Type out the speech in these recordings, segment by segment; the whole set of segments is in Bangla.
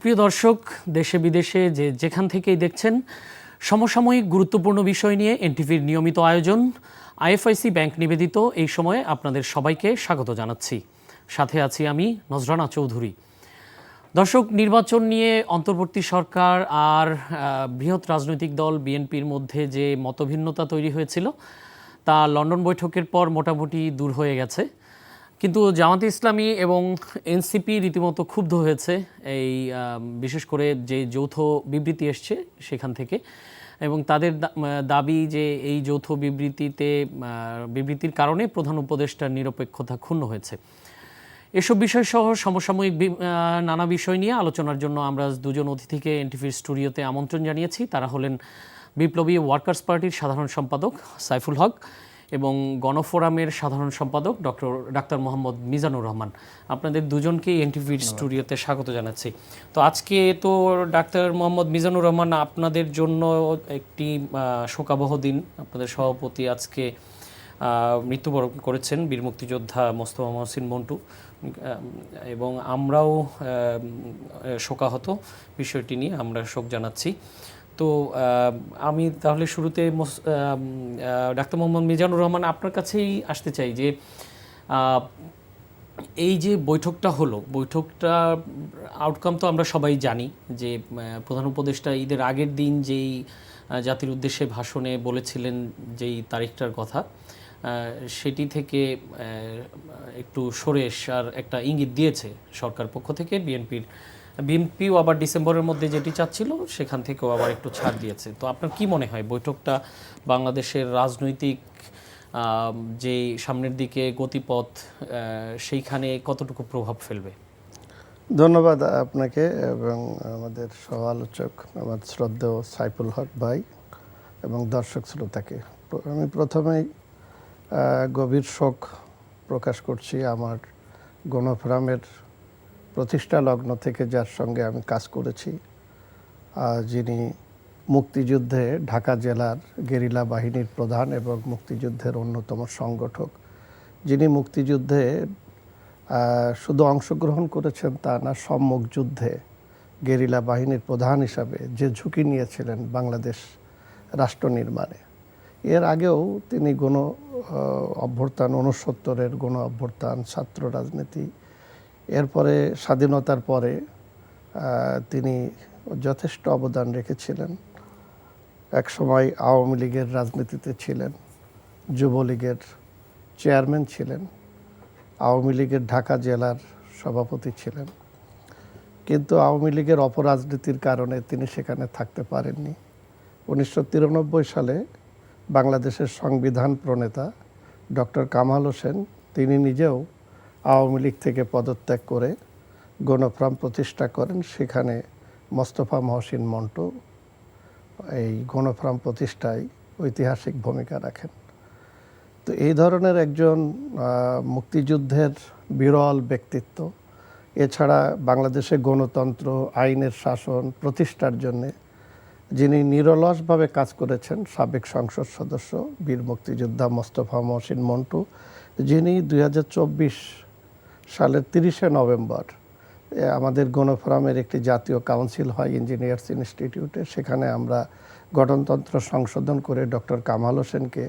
সুপ্রিয় দর্শক, দেশে বিদেশে যেখান থেকেই দেখছেন, সমসাময়িক গুরুত্বপূর্ণ বিষয় নিয়ে এনটিভির নিয়মিত আয়োজন আইএফআইসি ব্যাংক নিবেদিত এই সময়ে আপনাদের সবাইকে স্বাগত জানাচ্ছি। সাথে আছি আমি নজরানা চৌধুরী। দর্শক, নির্বাচন নিয়ে অন্তর্বর্তী সরকার আর বৃহৎ রাজনৈতিক দল বিএনপির মধ্যে যে মতভিন্নতা তৈরি হয়েছিল তা লন্ডন বৈঠকের পর মোটামুটি দূর হয়ে গেছে। কিন্তু জামাতে ইসলামী এবং এনসিপি রীতিমতো ক্ষুব্ধ হয়েছে এই বিশেষ করে যে যৌথ বিবৃতি এসছে সেখান থেকে, এবং তাদের দাবি যে এই যৌথ বিবৃতির কারণে প্রধান উপদেষ্টার নিরপেক্ষতা ক্ষুণ্ণ হয়েছে। এসব বিষয় সহ সমসাময়িক নানা বিষয় নিয়ে আলোচনার জন্য আমরা দুজন অতিথিকে এনটিভির স্টুডিওতে আমন্ত্রণ জানিয়েছি। তারা হলেন বিপ্লবী ওয়ার্কার্স পার্টির সাধারণ সম্পাদক সাইফুল হক এবং গণফোরামের সাধারণ সম্পাদক ডাক্তার মোহাম্মদ মিজানুর রহমান। আপনাদের দুজনকেই এনটিভির স্টুডিওতে স্বাগত জানাচ্ছি। তো আজকে তো ডাক্তার মোহাম্মদ মিজানুর রহমান, আপনাদের জন্য একটি শোকাবহ দিন। আপনাদের সভাপতি আজকে মৃত্যুবরণ করেছেন, বীর মুক্তিযোদ্ধা মোস্তফা মহসিন মন্টু, এবং আমরাও শোকাহত বিষয়টি নিয়ে আমরা শোক জানাচ্ছি। তো আমি তাহলে শুরুতে ডাক্তার মোহাম্মদ মিজানুর রহমান, আপনার কাছেই আসতে চাই যে এই যে বৈঠকটা হলো, বৈঠকটা আউটকাম তো আমরা সবাই জানি যে প্রধান উপদেষ্টা ঈদের আগের দিন যেই জাতির উদ্দেশ্যে ভাষণে বলেছিলেন যেই তারিখটার কথা, সেটি থেকে একটু সরে আসার একটা ইঙ্গিত দিয়েছে সরকার পক্ষ থেকে। বিএনপিও আবার ডিসেম্বরের মধ্যে যেটি চাচ্ছিল সেখান থেকেও আবার একটু ছাড় দিয়েছে। তো আপনার কি মনে হয় বৈঠকটা বাংলাদেশের রাজনৈতিক যে সামনের দিকে গতিপথ সেইখানে কতটুকু প্রভাব ফেলবে? ধন্যবাদ আপনাকে এবং আমাদের সহ আলোচক আমার শ্রদ্ধেয় সাইফুল হক ভাই এবং দর্শক শ্রোতাকে। আমি প্রথমেই গভীর শোক প্রকাশ করছি আমার গণফোরামের প্রতিষ্ঠা লগ্ন থেকে যার সঙ্গে আমি কাজ করেছি, যিনি মুক্তিযুদ্ধে ঢাকা জেলার গেরিলা বাহিনীর প্রধান এবং মুক্তিযুদ্ধের অন্যতম সংগঠক, যিনি মুক্তিযুদ্ধে শুধু অংশগ্রহণ করেছেন তা না, সম্মুখ যুদ্ধে গেরিলা বাহিনীর প্রধান হিসাবে যে ঝুঁকি নিয়েছিলেন বাংলাদেশ রাষ্ট্র নির্মাণে। এর আগেও তিনি অভ্যুত্থান 69-এর গণ অভ্যুত্থান, ছাত্র রাজনীতি, এরপরে স্বাধীনতার পরে তিনি যথেষ্ট অবদান রেখেছিলেন। একসময় আওয়ামী লীগের রাজনীতিতে ছিলেন, যুবলীগের চেয়ারম্যান ছিলেন, আওয়ামী লীগের ঢাকা জেলার সভাপতি ছিলেন। কিন্তু আওয়ামী লীগের অপরাজনীতির কারণে তিনি সেখানে থাকতে পারেননি। 1993 সালে বাংলাদেশের সংবিধান প্রণেতা ডক্টর কামাল হোসেন, তিনি নিজেও আওয়ামী লীগ থেকে পদত্যাগ করে গণফোরাম প্রতিষ্ঠা করেন। সেখানে মোস্তফা মহসিন মন্টু এই গণফোরাম প্রতিষ্ঠায় ঐতিহাসিক ভূমিকা রাখেন। তো এই ধরনের একজন মুক্তিযুদ্ধের বিরল ব্যক্তিত্ব, এছাড়া বাংলাদেশে গণতন্ত্র, আইনের শাসন প্রতিষ্ঠার জন্যে যিনি নিরলসভাবে কাজ করেছেন, সাবেক সংসদ সদস্য বীর মুক্তিযোদ্ধা মোস্তফা মহসিন মন্টু, যিনি 2024 সালের 30শে নভেম্বর আমাদের গণফোরামের একটি জাতীয় কাউন্সিল হয় ইঞ্জিনিয়ার্স ইনস্টিটিউটে। সেখানে আমরা গঠনতন্ত্র সংশোধন করে ডক্টর কামাল হোসেনকে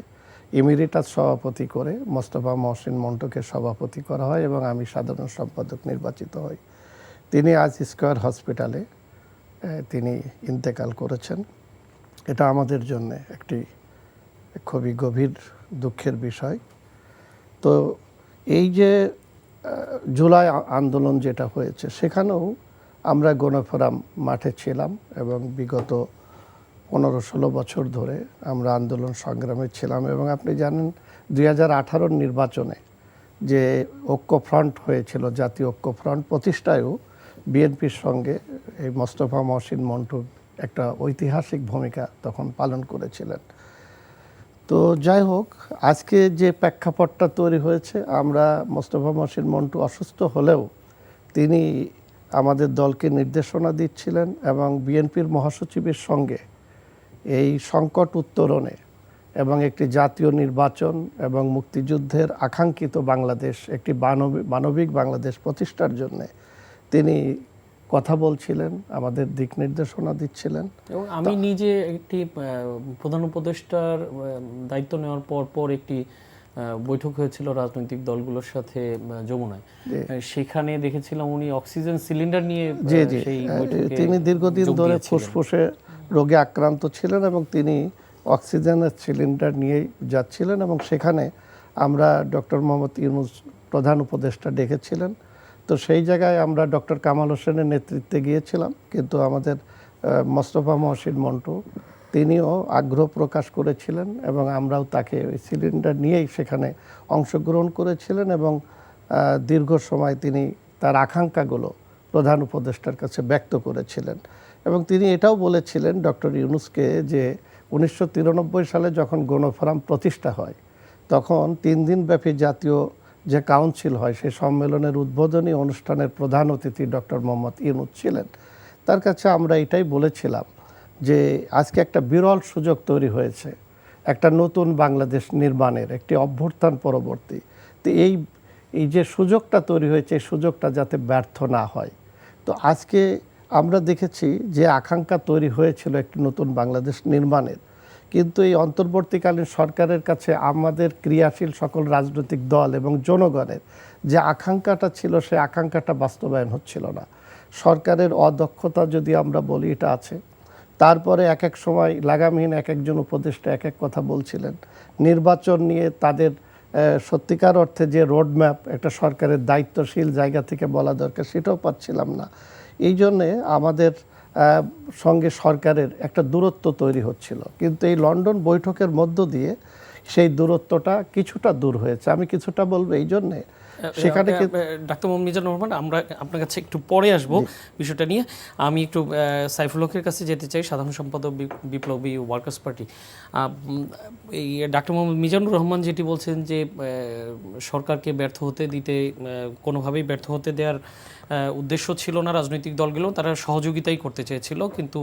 ইমিরিটাস সভাপতি করে মোস্তফা মহসিন মন্টুকে সভাপতি করা হয় এবং আমি সাধারণ সম্পাদক নির্বাচিত হই। তিনি আজ স্কয়ার হসপিটালে তিনি ইন্তেকাল করেছেন। এটা আমাদের জন্য একটি খুবই গভীর দুঃখের বিষয়। তো এই যে জুলাই আন্দোলন যেটা হয়েছে, সেখানেও আমরা গণফোরাম মাঠে ছিলাম এবং বিগত 15-16 বছর ধরে আমরা আন্দোলন সংগ্রামে ছিলাম। এবং আপনি জানেন 2018 নির্বাচনে যে ঐক্যফ্রন্ট হয়েছিল, জাতীয় ঐক্যফ্রন্ট প্রতিষ্ঠায়ও বিএনপির সঙ্গে এই মোস্তফা মহসিন মন্টু একটা ঐতিহাসিক ভূমিকা তখন পালন করেছিলেন। তো যাই হোক, আজকে যে প্রেক্ষাপটটা তৈরি হয়েছে, আমরা মোস্তফা মহসিন মন্টু অসুস্থ হলেও তিনি আমাদের দলকে নির্দেশনা দিচ্ছিলেন এবং বিএনপির মহাসচিবের সঙ্গে এই সংকট উত্তরণে এবং একটি জাতীয় নির্বাচন এবং মুক্তিযুদ্ধের আকাঙ্ক্ষিত বাংলাদেশ, একটি মানবিক বাংলাদেশ প্রতিষ্ঠার জন্যে তিনি কথা বলছিলেন, আমাদের দিক নির্দেশনা দিচ্ছিলেন। এবং আমি নিজে একটি প্রধান উপদেষ্টার দায়িত্ব নেওয়ার পর একটি বৈঠক হয়েছিল রাজনৈতিক দলগুলোর সাথে যমুনায়। সেখানে দেখেছিলাম উনি অক্সিজেন সিলিন্ডার নিয়ে সেই বৈঠকে তিনি দীর্ঘদিন ধরে ফুসফুসে রোগে আক্রান্ত ছিলেন এবং তিনি অক্সিজেনের সিলিন্ডার নিয়েই যাচ্ছিলেন এবং সেখানে আমরা ডক্টর মোহাম্মদ ইউনূস প্রধান উপদেষ্টা ডেকেছিলেন। তো সেই জায়গায় আমরা ডক্টর কামাল হোসেনের নেতৃত্বে গিয়েছিলাম, কিন্তু আমাদের মোস্তফা মহসিন মন্টু তিনিও আগ্রহ প্রকাশ করেছিলেন এবং আমরাও তাকে ওই সিলিন্ডার নিয়েই সেখানে অংশগ্রহণ করেছিলেন এবং দীর্ঘ সময় তিনি তার আকাঙ্ক্ষাগুলো প্রধান উপদেষ্টার কাছে ব্যক্ত করেছিলেন। এবং তিনি এটাও বলেছিলেন ডক্টর ইউনূসকে যে 1993 সালে যখন গণফোরাম প্রতিষ্ঠা হয় তখন 3 দিনব্যাপী জাতীয় যে কাউন্সিল হয় সেই সম্মেলনের উদ্বোধনী অনুষ্ঠানের প্রধান অতিথি ডক্টর মোহাম্মদ ইউনূস ছিলেন। তার কাছে আমরা এটাই বলেছিলাম যে আজকে একটা বিরল সুযোগ তৈরি হয়েছে একটা নতুন বাংলাদেশ নির্মাণের, একটি অভ্যুত্থান পরবর্তী। তো এই যে সুযোগটা তৈরি হয়েছে এই সুযোগটা যাতে ব্যর্থ না হয়। তো আজকে আমরা দেখেছি যে আকাঙ্ক্ষা তৈরি হয়েছিল একটি নতুন বাংলাদেশ নির্মাণের, কিন্তু এই অন্তর্বর্তীকালীন সরকারের কাছে আমাদের ক্রিয়াশীল সকল রাজনৈতিক দল এবং জনগণের যে আকাঙ্ক্ষাটা ছিল সেই আকাঙ্ক্ষাটা বাস্তবায়ন হচ্ছিল না। সরকারের অদক্ষতা যদি আমরা বলি এটা আছে। তারপরে এক এক সময় লাগামহীন এক একজন উপদেষ্টা এক এক কথা বলছিলেন। নির্বাচন নিয়ে তাদের সত্যিকার অর্থে যে রোডম্যাপ একটা সরকারের দায়িত্বশীল জায়গা থেকে বলা দরকার সেটাও পাচ্ছিলাম না। এই জন্যে আমাদের সঙ্গে সরকারের একটা দূরত্ব তৈরি হচ্ছিল, কিন্তু এই লন্ডন বৈঠকের মধ্য দিয়ে সেই দূরত্বটা কিছুটা দূর হয়েছে। আমি কিছুটা বলবো এই জন্যে সেখানে ডাক্তার মোহাম্মদ মিজানুর রহমান, আমরা আপনার কাছে একটু পরে আসবো বিষয়টা নিয়ে। আমি একটু সাইফুল হকের কাছে যেতে চাই, সাধারণ সম্পাদক বিপ্লবী ওয়ার্কার্স পার্টি। এই ডাক্তার মোহাম্মদ মিজানুর রহমান যেটি বলছেন যে সরকারকে ব্যর্থ হতে দিতে, কোনোভাবেই ব্যর্থ হতে দেওয়ার উদ্দেশ্য ছিল না রাজনৈতিক দলগুলো, তারা সহযোগিতাই করতে চেয়েছিল, কিন্তু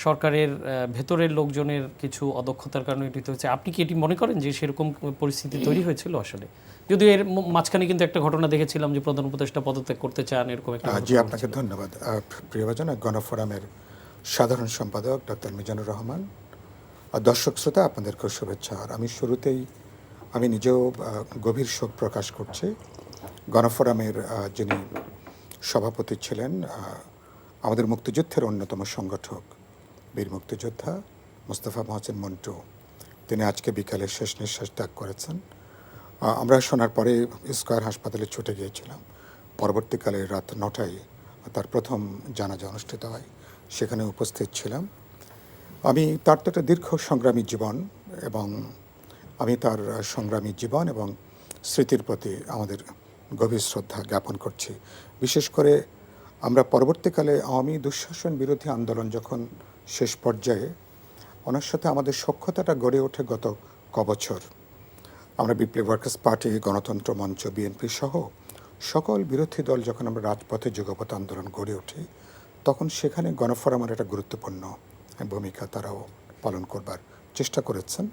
সরকারের ভেতরের লোকজনের কিছু অদক্ষতার কারণে এটি হচ্ছে। আপনি কি এটি মনে করেন যে সেরকম পরিস্থিতি তৈরি হয়েছিল আসলে? যদিও এর মাঝখানে কিন্তু একটা ঘটনা দেখেছিলাম যে প্রধান উপদেষ্টা পদত্যাগ করতে চান, এরকম একটা। জি, আপনাকে ধন্যবাদ। প্রিয়ভাজন, গণফোরামের সাধারণ সম্পাদক ডক্টর মিজানুর রহমান, দর্শক শ্রোতা, আপনাদেরকে শুভেচ্ছা। আর আমি শুরুতেই আমি নিজেও গভীর শোক প্রকাশ করছি। গণফোরামের যিনি সভাপতি ছিলেন, আমাদের মুক্তিযুদ্ধের অন্যতম সংগঠক বীর মুক্তিযোদ্ধা মোস্তফা মহসিন মন্টু, তিনি আজকে বিকালে শেষ নিঃশ্বাস ত্যাগ করেছেন। আমরা শোনার পরে স্কয়ার হাসপাতালে ছুটে গিয়েছিলাম। পরবর্তীকালে রাত 9টায় তার প্রথম জানাজা অনুষ্ঠিত হয়, সেখানে উপস্থিত ছিলাম আমি। তার তো একটা দীর্ঘ সংগ্রামী জীবন, এবং আমি তার সংগ্রামী জীবন এবং স্মৃতির প্রতি আমাদের গভীর শ্রদ্ধা জ্ঞাপন করছি। বিশেষ করে আমরা পরবর্তীকালে আওয়ামী দুঃশাসন বিরোধী আন্দোলন যখন শেষ পর্যায়ে, ওনার সাথে আমাদের সখ্যতাটা গড়ে ওঠে গত কবছর। আমরা বিপ্লবী ওয়ার্কার্স পার্টি, গণতন্ত্র মঞ্চ, বিএনপি সহ সকল বিরোধী দল যখন আমরা রাজপথে যুগপথ আন্দোলন গড়ে উঠি, তখন সেখানে গণফোরামের একটা গুরুত্বপূর্ণ ভূমিকা তারাও পালন করবার চেষ্টা করেছেন।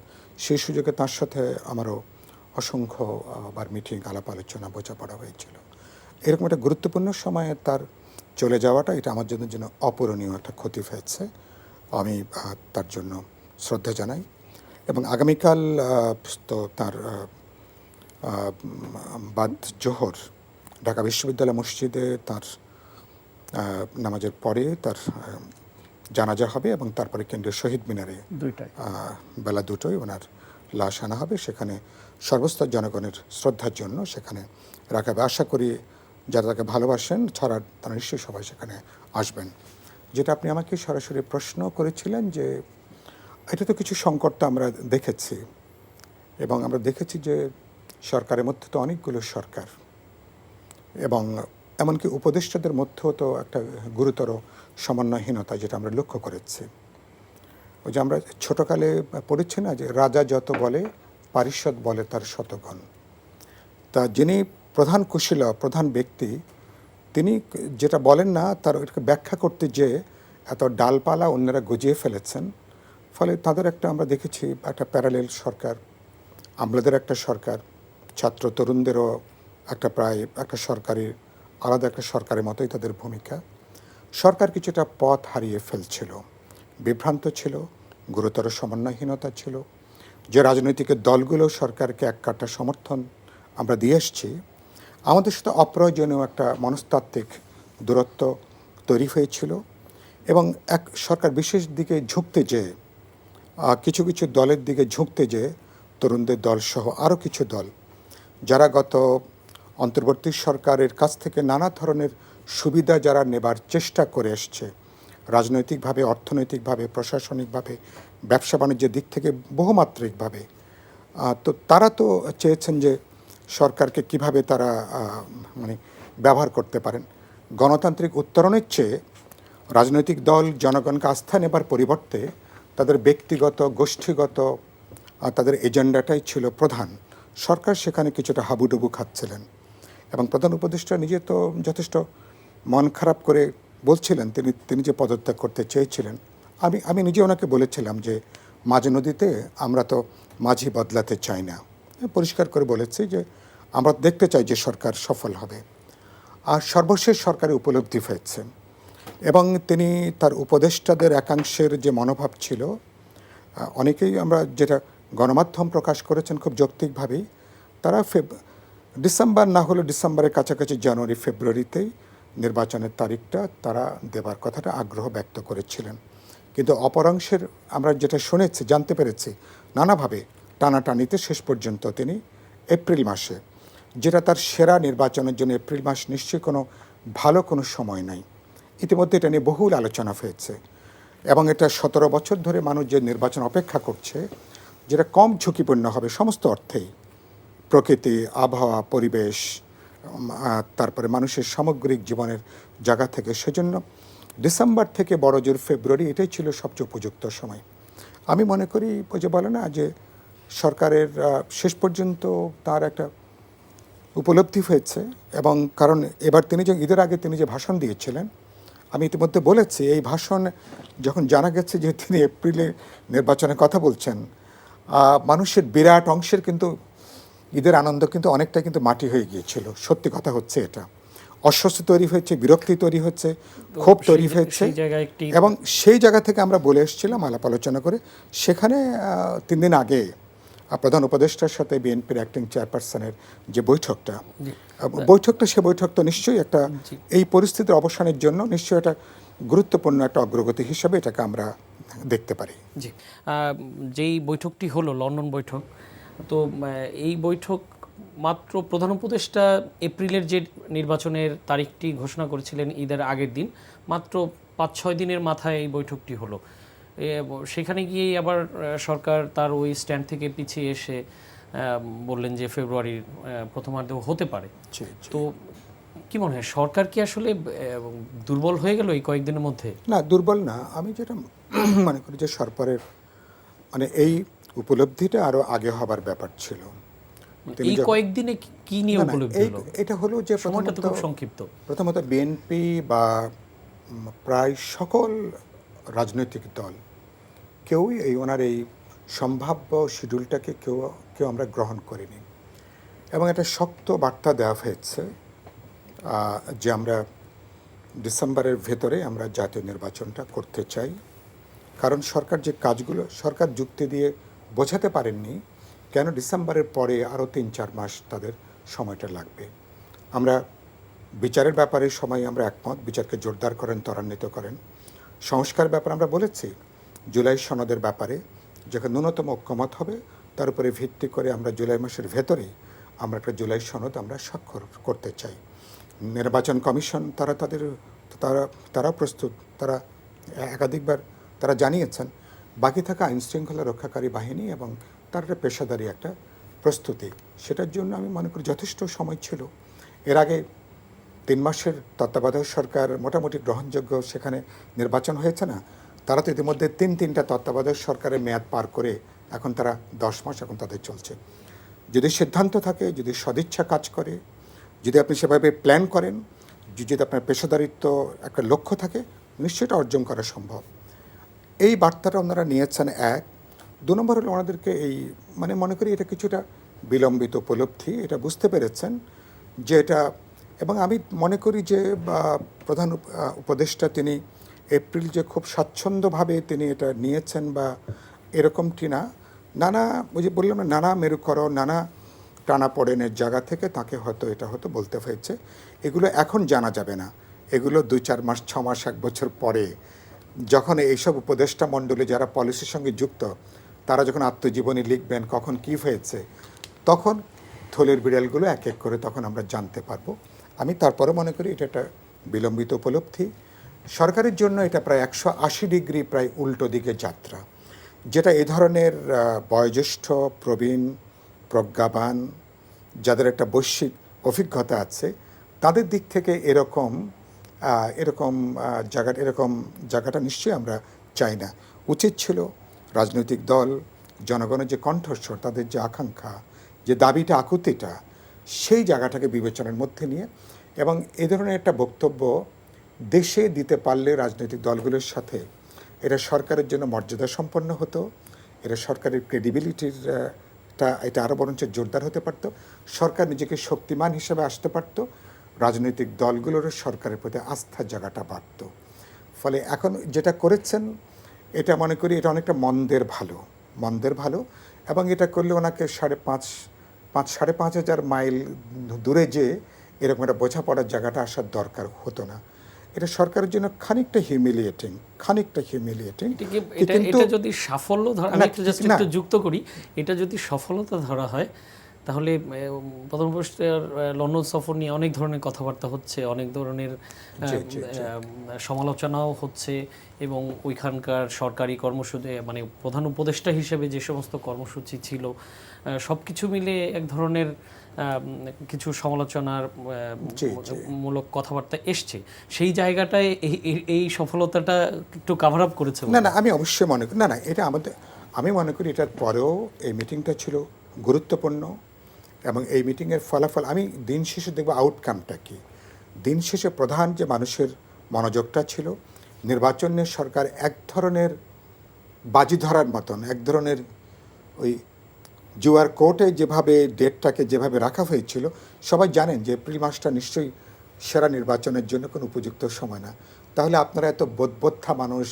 সেই সুযোগে তার সাথে আমারও অসংখ্য বার মিটিং, আলাপ আলোচনা, বোঝাপড়া হয়েছিল। এরকম একটা গুরুত্বপূর্ণ সময়ে তার চলে যাওয়াটা, এটা আমার জন্য অপূরণীয় একটা ক্ষতি হয়েছে। আমি তার জন্য শ্রদ্ধা জানাই। এবং আগামীকাল তো তার বাদ জোহর ঢাকা বিশ্ববিদ্যালয় মসজিদে তার নামাজের পরে তার জানাজা হবে, এবং তারপরে কেন্দ্রীয় শহীদ মিনারে বেলা 2টায় ওনার লাশ আনা হবে। সেখানে সর্বস্তর জনগণের শ্রদ্ধার জন্য সেখানে রাখা হবে। আশা করি যারা তাকে ভালোবাসেন ছাড়া তারা নিশ্চয়ই সবাই সেখানে আসবেন। যেটা আপনি আমাকে সরাসরি প্রশ্ন করেছিলেন যে এটা তো কিছু সংকট তো আমরা দেখেছি, এবং আমরা দেখেছি যে সরকারের মধ্যে তো অনেকগুলো সরকার, এবং এমনকি উপদেষ্টাদের মধ্যেও তো একটা গুরুতর সমন্বয়হীনতা যেটা আমরা লক্ষ্য করেছি। ওই যে আমরা ছোটকালে পড়েছি না যে রাজা যত বলে পারিষদ বলে তার শতগণ। তা যিনি প্রধান কুশীলা, প্রধান ব্যক্তি, তিনি যেটা বলেন না তার ওইটাকে ব্যাখ্যা করতে যে এত ডালপালা অন্যরা গজিয়ে ফেলেছেন, ফলে তাদের একটা আমরা দেখেছি একটা প্যারালেল সরকার, আমলাদের একটা সরকার, ছাত্র তরুণদেরও একটা প্রায় একটা সরকারি আলাদা একটা সরকারের মতোই তাদের ভূমিকা। সরকার কিছুটা পথ হারিয়ে ফেলছিল, বিভ্রান্ত ছিল, গুরুতর সমন্বয়হীনতা ছিল। যে রাজনৈতিক দলগুলো সরকারকে এক কাটা সমর্থন আমরা দিয়ে এসছি, আমাদের সাথে অপ্রয়োজনীয় একটা মনস্তাত্ত্বিক দূরত্ব তৈরি হয়েছিল এবং এক সরকার বিশেষ দিকে ঝুঁকতে যেয়ে কিছু কিছু দলের দিকে ঝুঁকতে যেয়ে তরুণদের দল সহ আরও কিছু দল যারা গত অন্তর্বর্তী সরকারের কাছ থেকে নানা ধরনের সুবিধা যারা নেবার চেষ্টা করে এসছে, রাজনৈতিকভাবে, অর্থনৈতিকভাবে, প্রশাসনিকভাবে, ব্যবসা বাণিজ্যের দিক থেকে বহুমাত্রিকভাবে, তো তারা তো চেয়েছেন যে সরকারকে কিভাবে তারা মানে ব্যবহার করতে পারেন। গণতান্ত্রিক উত্তরণের চেয়ে রাজনৈতিক দল জনগণকে আস্থা নেবার পরিবর্তে তাদের ব্যক্তিগত, গোষ্ঠীগত তাদের এজেন্ডাটাই ছিল প্রধান। সরকার সেখানে কিছুটা হাবুডুবু খাচ্ছিলেন এবং প্রধান উপদেষ্টা নিজে তো যথেষ্ট মন খারাপ করে বলছিলেন তিনি যে পদত্যাগ করতে চেয়েছিলেন। আমি নিজে ওনাকে বলেছিলাম যে মাঝ নদীতে আমরা তো মাঝি বদলাতে চাই না, পরিষ্কার করে বলেছি যে আমরা দেখতে চাই যে সরকার সফল হবে। আর সর্বশেষ সরকারের উপলব্ধি হয়েছে এবং তিনি তার উপদেষ্টাদের একাংশের যে মনোভাব ছিল, অনেকেই আমরা যেটা গণমাধ্যম প্রকাশ করেছেন খুব যৌক্তিকভাবেই, তারা ডিসেম্বর না হলে ডিসেম্বরের কাছাকাছি জানুয়ারি ফেব্রুয়ারিতেই নির্বাচনের তারিখটা তারা দেবার কথাটা আগ্রহ ব্যক্ত করেছিলেন। কিন্তু অপরাংশের আমরা যেটা শুনেছি, জানতে পেরেছি নানাভাবে টানাটানিতে শেষ পর্যন্ত তিনি এপ্রিল মাসে, যেটা তার সেরা নির্বাচনের জন্য এপ্রিল মাস নিশ্চয়ই কোনো ভালো কোনো সময় নাই। ইতিমধ্যে এটা নিয়ে বহুল আলোচনা হয়েছে এবং এটা 17 বছর ধরে মানুষ যে নির্বাচন অপেক্ষা করছে, যেটা কম ঝুঁকিপূর্ণ হবে সমস্ত অর্থেই, প্রকৃতি, আবহাওয়া, পরিবেশ, তারপরে মানুষের সামগ্রিক জীবনের জায়গা থেকে, সেজন্য ডিসেম্বর থেকে বড়জোর ফেব্রুয়ারি এটাই ছিল সবচেয়ে উপযুক্ত সময়। আমি মনে করি ওই যে বলে না যে সরকারের শেষ পর্যন্ত তার একটা উপলব্ধি হয়েছে এবং কারণ এবার তিনি যে ঈদের আগে তিনি যে ভাষণ দিয়েছিলেন, আমি ইতিমধ্যে বলেছি এই ভাষণ যখন জানা গেছে যে তিনি এপ্রিলে নির্বাচনের কথা বলছেন, মানুষের বিরাট অংশের কিন্তু ঈদের আনন্দ কিন্তু অনেকটা কিন্তু মাটি হয়ে গিয়েছিল। সত্যি কথা হচ্ছে এটা, অস্বস্তি তৈরি হয়েছে, বিরক্তি তৈরি হচ্ছে, ক্ষোভ তৈরি হয়েছে এবং সেই জায়গা থেকে আমরা বলে এসেছিলাম আলাপ আলোচনা করে। সেখানে 3 দিন আগে প্রধান উপদেষ্টার সাথে বিএনপির অ্যাক্টিং চেয়ারপারসনের যে বৈঠকটা সে বৈঠক তো নিশ্চয়ই একটা এই পরিস্থিতির অবসানের জন্য নিশ্চয়ই একটা গুরুত্বপূর্ণ একটা অগ্রগতি হিসাবে এটাকে আমরা দেখতে পারি। জি, যেই বৈঠকটি হলো লন্ডন বৈঠক, তো এই বৈঠক মাত্র প্রধান উপদেষ্টা এপ্রিলের যে নির্বাচনের তারিখটি ঘোষণা করেছিলেন ঈদের আগের দিন, মাত্র 5-6 দিনের মাথায় এই বৈঠকটি হলো। সেখানে গিয়েই আবার সরকার তার ওই স্ট্যান্ড থেকে পিছিয়ে এসে বললেন যে ফেব্রুয়ারির প্রথমার্ধেও হতে পারে। তো কি মনে হয়, সরকার কি আসলে দুর্বল হয়ে গেল এই কয়েকদিনের মধ্যে? না, দুর্বল না। আমি যেটা মনে করি যে সরকারের মানে এই উপলব্ধিটা আরো আগে হবার ব্যাপার ছিল। এই কয়েকদিনে কি নিয়ে উপলব্ধি হলো? এটা হলো যে সময়টা তো খুব সংক্ষিপ্ত। প্রথমত বিএনপি বা প্রায় সকল রাজনৈতিক দল কেউই ওনার এই সম্ভাব্য শিডিউলটাকে কেউ আমরা গ্রহণ করিনি এবং একটা শক্ত বার্তা দেওয়া হয়েছে যে আমরা ডিসেম্বরের ভেতরে আমরা জাতীয় নির্বাচনটা করতে চাই। কারণ সরকার যে কাজগুলো সরকার যুক্তি দিয়ে বোঝাতে পারেননি কেন ডিসেম্বরের পরে আরও 3-4 মাস তাদের সময়টা লাগবে। আমরা বিচারের ব্যাপারে সময় আমরা একমত, বিচারকে জোরদার করেন, ত্বরান্বিত করেন। সংস্কার ব্যাপারে আমরা বলেছি জুলাই সনদের ব্যাপারে যখন ন্যূনতম ঐক্যমত হবে তার উপরে ভিত্তি করে আমরা জুলাই মাসের ভেতরেই আমরা একটা জুলাই সনদ আমরা স্বাক্ষর করতে চাই। নির্বাচন কমিশন তারা প্রস্তুত, তারা একাধিকবার তারা জানিয়েছেন। বাকি থাকা আইনশৃঙ্খলা রক্ষাকারী বাহিনী এবং তার একটা পেশাদারি একটা প্রস্তুতি, সেটার জন্য আমি মনে করি যথেষ্ট সময় ছিল। এর আগে 3 মাসের তত্ত্বাবধায়ক সরকার মোটামুটি গ্রহণযোগ্য সেখানে নির্বাচন হয়েছে না, তারা তো ইতিমধ্যে 3টা তত্ত্বাবধায়ক সরকারের মেয়াদ পার করে এখন তারা 10 মাস এখন তাদের চলছে। যদি সিদ্ধান্ত থাকে, যদি সদিচ্ছা কাজ করে, যদি আপনি সেভাবে প্ল্যান করেন, যদি আপনার পেশাদারিত্ব একটা লক্ষ্য থাকে, নিশ্চয়ই এটা অর্জন করা সম্ভব। এই বার্তাটা ওনারা নিয়েছেন 1। 2 নম্বর হলো ওনাদেরকে এই মনে করি এটা কিছুটা বিলম্বিত উপলব্ধি, এটা বুঝতে পেরেছেন যে এটা এবং আমি মনে করি যে প্রধান উপদেষ্টা তিনি এপ্রিল যে খুব স্বাচ্ছন্দ্যভাবে তিনি এটা নিয়েছেন বা এরকমটি না, নানা ওই যে বললাম না, নানা মেরুকরণ, নানা টানাপোড়েনের জায়গা থেকে তাকে হয়তো এটা হয়তো বলতে হয়েছে। এগুলো এখন জানা যাবে না, এগুলো 2-4 মাস, 6 মাস, 1 বছর পরে যখন এইসব উপদেষ্টা মণ্ডলী যারা পলিসির সঙ্গে যুক্ত তারা যখন আত্মজীবনী লিখবেন, কখন কি হয়েছে, তখন থলের বিড়ালগুলো এক এক করে তখন আমরা জানতে পারবো। আমি তারপরে মনে করি এটা একটা বিলম্বিত উপলব্ধি। সরকারের জন্য এটা প্রায় 180 ডিগ্রি প্রায় উল্টো দিকে যাত্রা, যেটা এ ধরনের বয়োজ্যেষ্ঠ, প্রবীণ, প্রজ্ঞাবান, যাদের একটা বৈশ্বিক অভিজ্ঞতা আছে, তাদের দিক থেকে এরকম জায়গাটা নিশ্চয়ই আমরা চাই না। উচিত ছিল রাজনৈতিক দল, জনগণের যে কণ্ঠস্বর, তাদের যে আকাঙ্ক্ষা, যে দাবিটা, আকুতিটা, সেই জায়গাটাকে বিবেচনার মধ্যে নিয়ে এবং এ ধরনের একটা বক্তব্য দেশে দিতে পারলে রাজনৈতিক দলগুলোর সাথে এটা সরকারের জন্য মর্যাদা সম্পন্ন হতো, এটা সরকারের ক্রেডিবিলিটির এটা আরও বরঞ্চ জোরদার হতে পারত, সরকার নিজেকে শক্তিমান হিসেবে আসতে পারত, রাজনৈতিক দলগুলোরও সরকারের প্রতি আস্থার জায়গাটা বাড়ত। ফলে এখন যেটা করেছেন এটা মনে করি এটা অনেকটা মন্দের ভালো এবং এটা করলে ওনাকে 5,500 মাইল দূরে যে এরকম একটা বোঝাপড়ার জায়গাটা আসার দরকার হতো না। এটা সরকারের জন্য খানিকটা হিউমিলিয়েটিং। এটা যদি সাফল্য আমি একটু যুক্ত করি, এটা যদি সফলতা ধরা হয় তাহলে প্রধান উপদেষ্টার লন্ডন সফর নিয়ে অনেক ধরনের কথাবার্তা হচ্ছে, অনেক ধরনের সমালোচনাও হচ্ছে এবং ওইখানকার সরকারি কর্মসূচি মানে প্রধান উপদেষ্টা হিসেবে যে সমস্ত কর্মসূচি ছিল সব কিছু মিলে এক ধরনের কিছু সমালোচনার মূলক কথাবার্তা এসছে। সেই জায়গাটায় এই সফলতাটা একটু কাভার আপ করেছে। না, আমি অবশ্যই মনে করি না এটা আমি মনে করি এটার পরেও এই মিটিংটা ছিল গুরুত্বপূর্ণ এবং এই মিটিংয়ের ফলাফল আমি দিন শেষে দেখব আউটকামটা কি। দিন শেষে প্রধান যে মানুষের মনোযোগটা ছিল, নির্বাচনে সরকার এক ধরনের বাজি ধরার মতন, এক ধরনের ওই জুয়ার কোর্টে যেভাবে ডেটটাকে যেভাবে রাখা হয়েছিল, সবাই জানেন যে এপ্রিল মাসটা নিশ্চয়ই সেরা নির্বাচনের জন্য কোনো উপযুক্ত সময় না। তাহলে আপনারা এত বোধবোদ্ধা মানুষ,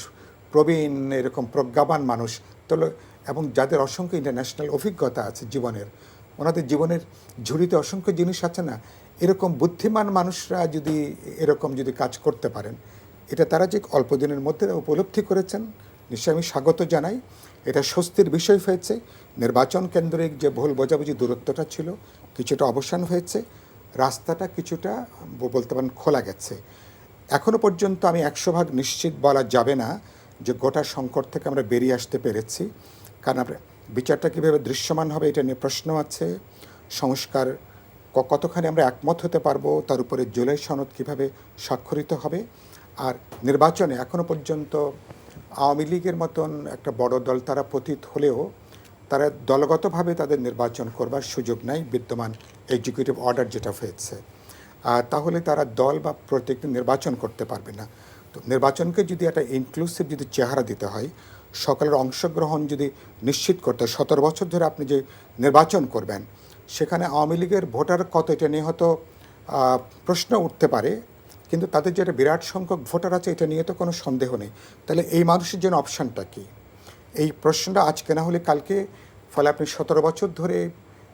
প্রবীণ, এরকম প্রজ্ঞাবান মানুষ এবং যাদের অসংখ্য ইন্টারন্যাশনাল অভিজ্ঞতা আছে জীবনের, ওনাদের জীবনের ঝুড়িতে অসংখ্য জিনিস আছে না, এরকম বুদ্ধিমান মানুষরা যদি কাজ করতে পারেন, এটা তারা যে অল্প দিনের মধ্যে উপলব্ধি করেছেন, নিশ্চয়ই আমি স্বাগত জানাই। এটা স্বস্তির বিষয় হয়েছে। নির্বাচন কেন্দ্রিক যে ভুল বোঝাবুঝি দূরত্বটা ছিল কিছুটা অবসান হয়েছে, রাস্তাটা কিছুটা বলতে পারেন খোলা গেছে। এখনও পর্যন্ত আমি 100% নিশ্চিত বলা যাবে না যে গোটা সংকট থেকে আমরা বেরিয়ে আসতে পেরেছি, কারণ বিচারটা কীভাবে দৃশ্যমান হবে এটা নিয়ে প্রশ্ন আছে। সংস্কার কতখানি আমরা একমত হতে পারবো, তার উপরে জুলাই সনদ কীভাবে স্বাক্ষরিত হবে। আর নির্বাচনে এখনও পর্যন্ত আওয়ামী লীগের মতন একটা বড় দল তারা পতিত হলেও তারা দলগতভাবে তাদের নির্বাচন করবার সুযোগ নাই বিদ্যমান এক্সিকিউটিভ অর্ডার যেটা হয়েছে, তাহলে তারা দল বা প্রত্যেকটি নির্বাচন করতে পারবে না। তো নির্বাচনকে যদি একটা ইনক্লুসিভ যদি চেহারা দিতে হয়, সকলের অংশগ্রহণ যদি নিশ্চিত করতে হয়, 17 বছর ধরে আপনি যে নির্বাচন করবেন সেখানে আওয়ামী লীগের ভোটার কত এটা নিয়ে হয়তো প্রশ্ন উঠতে পারে, কিন্তু তাদের যে একটা বিরাট সংখ্যক ভোটার আছে এটা নিয়ে তো কোনো সন্দেহ নেই। তাহলে এই মানুষের জন্য অপশানটা কী, এই প্রশ্নটা আজকে না হলে কালকে। ফলে আপনি 17 বছর ধরে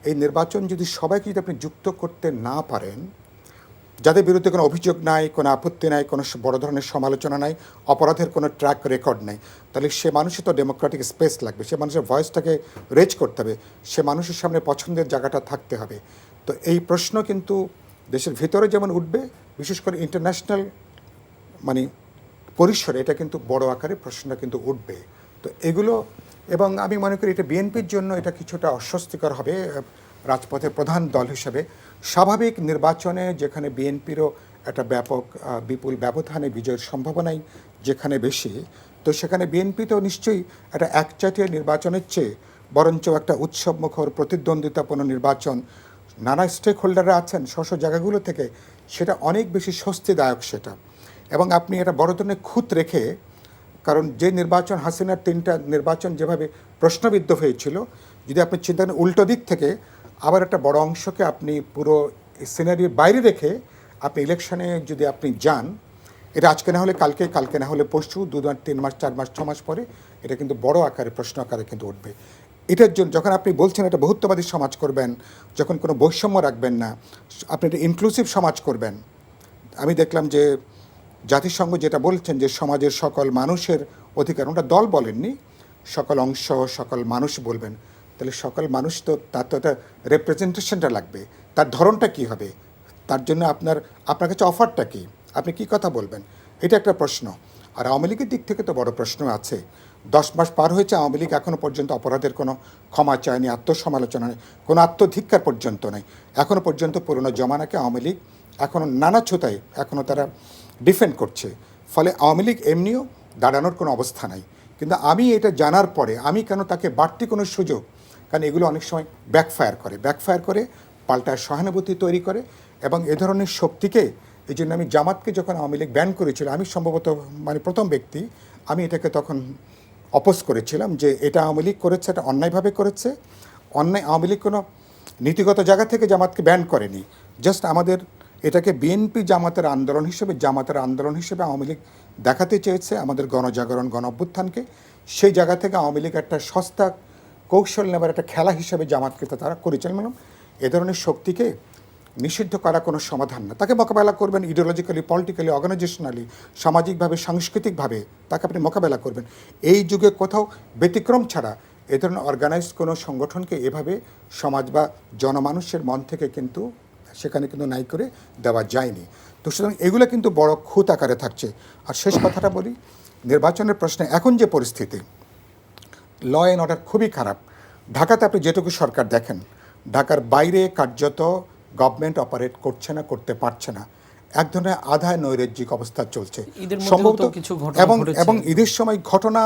এই নির্বাচন যদি সবাইকে যদি আপনি যুক্ত করতে না পারেন, যাদের বিরুদ্ধে কোনো অভিযোগ নাই, কোনো আপত্তি নাই, কোনো বড় ধরনের সমালোচনা নাই, অপরাধের কোনো ট্র্যাক রেকর্ড নাই, তাহলে সে মানুষের তো ডেমোক্রেটিক স্পেস লাগবে, সে মানুষের ভয়েসটাকে রেজ করতে হবে, সে মানুষের সামনে পছন্দের জায়গাটা থাকতে হবে। তো এই প্রশ্ন কিন্তু দেশের ভিতরে যেমন উঠবে, বিশেষ করে ইন্টারন্যাশনাল পরিসরে এটা কিন্তু বড় আকারে প্রশ্নটা কিন্তু উঠবে। তো এগুলো, এবং আমি মনে করি এটা বিএনপির জন্য এটা কিছুটা অস্বস্তিকর হবে রাজপথের প্রধান দল হিসেবে। স্বাভাবিক নির্বাচনে যেখানে বিএনপিরও একটা বিপুল ব্যবধানে বিজয়ের সম্ভাবনাই যেখানে বেশি, তো সেখানে বিএনপি তো নিশ্চয়ই একটা একচাটিয়া নির্বাচনের চেয়ে বরঞ্চ একটা উৎসবমুখর প্রতিদ্বন্দ্বিতাপূর্ণ নির্বাচন, নানা স্টেক হোল্ডাররা আছেন স্ব জায়গাগুলো থেকে, সেটা অনেক বেশি স্বস্তিদায়ক সেটা। এবং আপনি এটা বড় ধরনের খুঁত রেখে, কারণ যে নির্বাচন হাসিনার 3টা নির্বাচন যেভাবে প্রশ্নবিদ্ধ হয়েছিল, যদি আপনি চিন্তা করেন উল্টো দিক থেকে আবার একটা বড় অংশকে আপনি পুরো সিনারির বাইরে রেখে আপনি ইলেকশনে যদি আপনি যান, এটা আজকে না হলে কালকে, কালকে না হলে পরশু, 2 মাস 3 মাস 4 মাস 6 মাস পরে এটা কিন্তু বড় আকারে প্রশ্ন আকারে কিন্তু উঠবে। এটার জন্য যখন আপনি বলছেন এটা বহুত্ববাদী সমাজ করবেন, যখন কোনো বৈষম্য রাখবেন না, আপনি এটা ইনক্লুসিভ সমাজ করবেন। আমি দেখলাম যে জাতিসংঘ যেটা বলছেন যে সমাজের সকল মানুষের অধিকার, ওটা দল বলেননি, সকল অংশ সকল মানুষ বলবেন। তাহলে সকল মানুষ তো তার তো একটা রেপ্রেজেন্টেশনটা লাগবে, তার ধরনটা কি হবে, তার জন্য আপনার কাছে অফারটা কি, আপনি কি কথা বলবেন, এটা একটা প্রশ্ন। আর আওয়ামী লীগের দিক থেকে তো বড় প্রশ্ন আছে। 10 মাস পার হয়েছে, আওয়ামী লীগ এখনও পর্যন্ত অপরাধের কোনো ক্ষমা চায়নি, আত্মসমালোচনা নেই, কোনো আত্মধিক্কার পর্যন্ত নেই। এখনও পর্যন্ত পুরনো জমানাকে আওয়ামী লীগ এখনও নানা ছোতায় এখনও তারা ডিফেন্ড করছে। ফলে আওয়ামী লীগ এমনিও দাঁড়ানোর কোনো অবস্থা নাই। কিন্তু আমি এটা জানার পরে আমি কেন তাকে বাড়তি কোনো সুযোগ, কারণ এগুলো অনেক সময় ব্যাকফায়ার করে পাল্টা সহানুভূতি তৈরি করে এবং এ ধরনের শক্তিকে, এই জন্য আমি জামাতকে যখন আওয়ামী লীগ ব্যান করেছিল, আমি সম্ভবত প্রথম ব্যক্তি, আমি এটাকে তখন অপোজ করেছিলাম যে এটা আওয়ামী লীগ করেছে, এটা অন্যায়ভাবে করেছে। আওয়ামী লীগ কোনো নীতিগত জায়গা থেকে জামাতকে ব্যান করেনি, জাস্ট আমাদের এটাকে বিএনপি জামাতের আন্দোলন হিসেবে আওয়ামী লীগ দেখাতে চেয়েছে, আমাদের গণজাগরণ গণ অভ্যুত্থানকে। সেই জায়গা থেকে আওয়ামী লীগ একটা সস্তা কৌশল নেবার একটা খেলা হিসেবে জামাতকে তারা করেছিলেন। এ ধরনের শক্তিকে নিষিদ্ধ করা কোনো সমাধান না, তাকে মোকাবেলা করবেন ইডিওলজিক্যালি, পলিটিক্যালি, অর্গানাইজেশনালি, সামাজিকভাবে, সাংস্কৃতিকভাবে তাকে আপনি মোকাবেলা করবেন। এই যুগে কোথাও ব্যতিক্রম ছাড়া এ ধরনের অর্গানাইজড কোনো সংগঠনকে এভাবে সমাজ বা জনমানুষের মন থেকে কিন্তু সেখানে কিন্তু নাই করে দেওয়া যায়নি। তো সুতরাং এগুলো কিন্তু বড় খুঁত আকারে থাকছে। আর শেষ কথাটা বলি, নির্বাচনের প্রশ্নে এখন যে পরিস্থিতি, ল অ্যান্ড অর্ডার খুবই খারাপ। ঢাকাতে আপনি যেটুকু সরকার দেখেন, ঢাকার বাইরে কার্যত গভর্নমেন্ট অপারেট করছে না, করতে পারছে না, এক ধরনের আধা নৈরাজ্যিক অবস্থা চলছে সম্ভবত। এবং ঈদের সময় ঘটনা,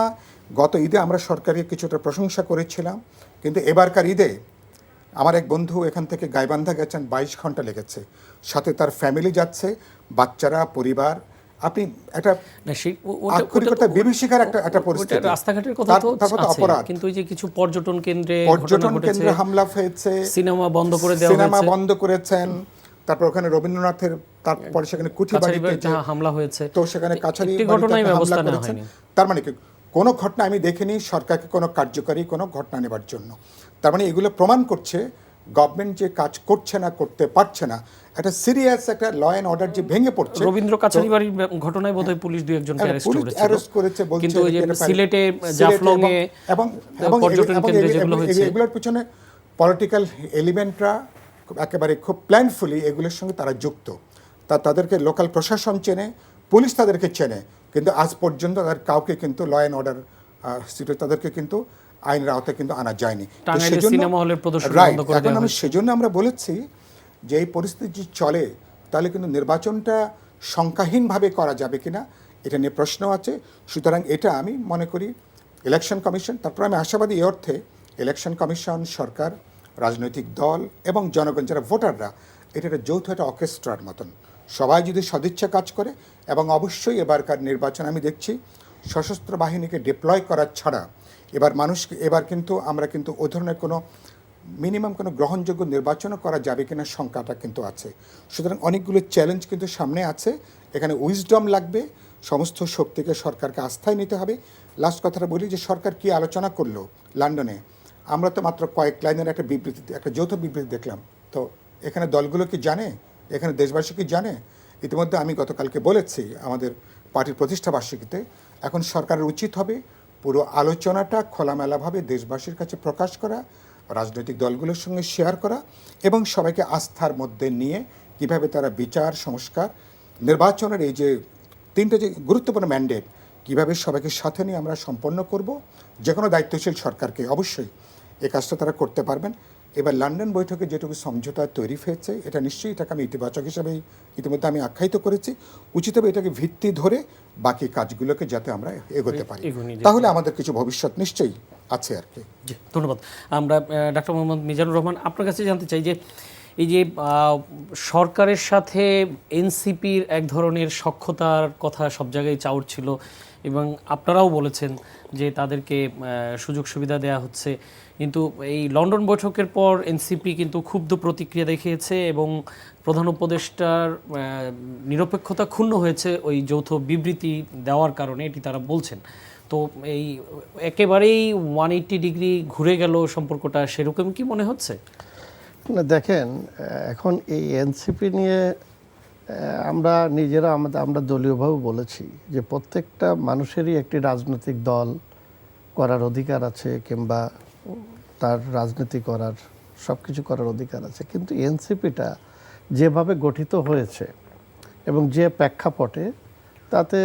গত ঈদে আমরা সরকারের কিছুটা প্রশংসা করেছিলাম, কিন্তু এবারকার ঈদে আমার এক বন্ধু এখান থেকে গাইবান্ধা গেছেন, 22 ঘন্টা লেগেছে, সাথে তার ফ্যামিলি যাচ্ছে, বাচ্চারা, পরিবার। আপনি একটা বিভীষিকার একটা পরিস্থিতি, রাস্তাঘাটের কথা তো অপরাধ, কিন্তু এই যে কিছু পর্যটন কেন্দ্রে হামলা হয়েছে, সিনেমা বন্ধ করে দেওয়া হয়েছে, সিনেমা বন্ধ করেছেন, তারপর ওখানে রবীন্দ্রনাথের, তারপরে সেখানে কুঠিবাড়িতে হামলা হয়েছে, তো সেখানে কাছারি ঘটনায় ব্যবস্থা নেওয়া হয়নি। তার মানে কি কোনো ঘটনা আমি দেখিনি সরকারকে কোনো কার্যকরী কোনো ঘটনা নেবার জন্য। তার মানে এগুলো প্রমাণ করছে গভর্নমেন্ট যে কাজ করছে না, করতে পারছে না, একটা সিরিয়াস একটা ল অ্যান্ড অর্ডার যে ভেঙে পড়ছে। রবীন্দ্র কাছারি বাড়ির ঘটনায় বোধহয় পুলিশ 2-1জনকে অ্যারেস্ট করেছে, কিন্তু ওই যে সিলেটে জাফলং এ এবং পর্যটন কেন্দ্রে যেগুলো হয়েছে, এগুলোর পিছনে পলিটিক্যাল এলিমেন্টরা একেবারে খুব প্ল্যানফুলি এগুলোর সঙ্গে তারা যুক্ত। তাদেরকে লোকাল প্রশাসন চেনে, পুলিশ তাদেরকে চেনে, কিন্তু আজ পর্যন্ত তাদের কাউকে কিন্তু ল অ্যান্ড অর্ডার তাদেরকে কিন্তু আইনের আওতায় কিন্তু আনা যায়নি। সেজন্য আমরা বলেছি যে এই পরিস্থিতি চলে, তাহলে কিন্তু নির্বাচনটা সংখ্যাহীনভাবে করা যাবে কিনা এটা নিয়ে প্রশ্ন আছে। সুতরাং এটা আমি মনে করি ইলেকশন কমিশন, তারপর আমি আশাবাদী এই অর্থে ইলেকশন কমিশন, সরকার, রাজনৈতিক দল এবং জনগণ যারা ভোটাররা, এটা একটা যৌথ একটা অর্কেস্ট্রার মতন সবাই যদি সদিচ্ছা কাজ করে। এবং অবশ্যই এবারকার নির্বাচন আমি দেখছি সশস্ত্র বাহিনীকে ডিপ্লয় করা ছাড়া এবার কিন্তু আমরা কিন্তু ও ধরনের কোনো মিনিমাম কোনো গ্রহণযোগ্য নির্বাচনও করা যাবে কিনা শঙ্কাটা কিন্তু আছে। সুতরাং অনেকগুলো চ্যালেঞ্জ কিন্তু সামনে আছে, এখানে উইজডম লাগবে, সমস্ত শক্তিকে সরকারকে আস্থায় নিতে হবে। লাস্ট কথাটা বলি যে সরকার কি আলোচনা করলো লন্ডনে, আমরা তো মাত্র কয়েক লাইনের একটা বিবৃতি, একটা যৌথ বিবৃতি দেখলাম। তো এখানে দলগুলো কি জানে, এখানে দেশবাসী কি জানে? ইতিমধ্যে আমি গতকালকে বলেছি আমাদের পার্টির প্রতিষ্ঠাবার্ষিকীতে, এখন সরকারের উচিত হবে পুরো আলোচনাটা খোলামেলাভাবে দেশবাসীর কাছে প্রকাশ করা, রাজনৈতিক দলগুলোর সঙ্গে শেয়ার করা এবং সবাইকে আস্থার মধ্যে নিয়ে কিভাবে তারা বিচার, সংস্কার, নির্বাচনের এই যে 3টে যে গুরুত্বপূর্ণ ম্যান্ডেট কিভাবে সবাইকে সাথে নিয়ে আমরা সম্পন্ন করব। যে কোনো দায়িত্বশীল সরকারকে অবশ্যই এই কাজটা তারা করতে পারবেন। এবার লন্ডন বৈঠকে যেটুকু সমঝোতা তৈরি হয়েছে, এটা নিশ্চয়ই এটাকে আমি ইতিবাচক হিসাবেই ইতিমধ্যে আমি আখ্যায়িত করেছি। উচিত হবে এটাকে ভিত্তি ধরে বাকি কাজগুলোকে যাতে আমরা এগোতে পারি, তাহলে আমাদের কিছু ভবিষ্যৎ নিশ্চয়ই আছে আর কি। ধন্যবাদ। আমরা ডাক্তার মোহাম্মদ মিজানুর রহমান, আপনার কাছে জানতে চাই যে এই যে সরকারের সাথে এনসিপির এক ধরনের সখ্যতার কথা সব জায়গায় চাউর ছিল এবং আপনারাও বলেছেন যে তাদেরকে সুযোগ সুবিধা দেওয়া হচ্ছে, কিন্তু এই লন্ডন বৈঠকের পর এনসিপি কিন্তু ক্ষুব্ধ প্রতিক্রিয়া দেখিয়েছে এবং প্রধান উপদেষ্টার নিরপেক্ষতা ক্ষুণ্ণ হয়েছে ওই যৌথ বিবৃতি দেওয়ার কারণে, এটি তারা বলছেন। তো এই একেবারেই 180 ডিগ্রি ঘুরে গেল সম্পর্কটা, সেরকম কি মনে হচ্ছে? না, দেখেন, এখন এই এনসিপি নিয়ে আমরা নিজেরা আমরা দলীয়ভাবে বলেছি যে প্রত্যেকটা মানুষেরই একটি রাজনৈতিক দল করার অধিকার আছে, কিংবা তার রাজনীতি করার সব কিছু করার অধিকার আছে। কিন্তু এনসিপিটা যেভাবে গঠিত হয়েছে এবং যে প্রেক্ষাপটে, তাতে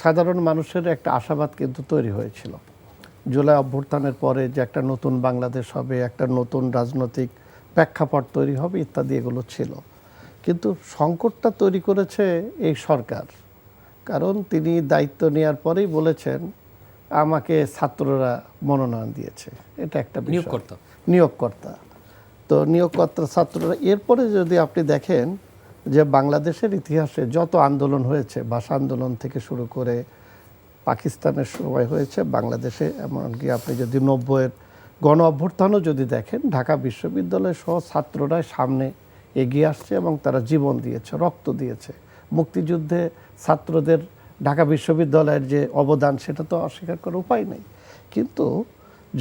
সাধারণ মানুষের একটা আশাবাদ কিন্তু তৈরি হয়েছিল। জুলাই অভ্যুত্থানের পরে যে একটা নতুন বাংলাদেশ হবে, একটা নতুন রাজনৈতিক প্রেক্ষাপট তৈরি হবে ইত্যাদি, এগুলো ছিল। কিন্তু সংকটটা তৈরি করেছে এই সরকার, কারণ তিনি দায়িত্ব নেওয়ার পরেই বলেছেন আমাকে ছাত্ররা মনোনয়ন দিয়েছে, এটা একটা নিয়োগকর্তা। তো নিয়োগকর্তা ছাত্ররা, এরপরে যদি আপনি দেখেন যে বাংলাদেশের ইতিহাসে যত আন্দোলন হয়েছে, ভাষা আন্দোলন থেকে শুরু করে পাকিস্তানের সময় হয়েছে, বাংলাদেশে এমনকি আপনি যদি 90-এর গণ অভ্যুত্থানও যদি দেখেন, ঢাকা বিশ্ববিদ্যালয় সহ ছাত্ররা সামনে এগিয়ে আসছে এবং তারা জীবন দিয়েছে, রক্ত দিয়েছে। মুক্তিযুদ্ধে ছাত্রদের ঢাকা বিশ্ববিদ্যালয়ের যে অবদান, সেটা তো অস্বীকার করার উপায় নেই। কিন্তু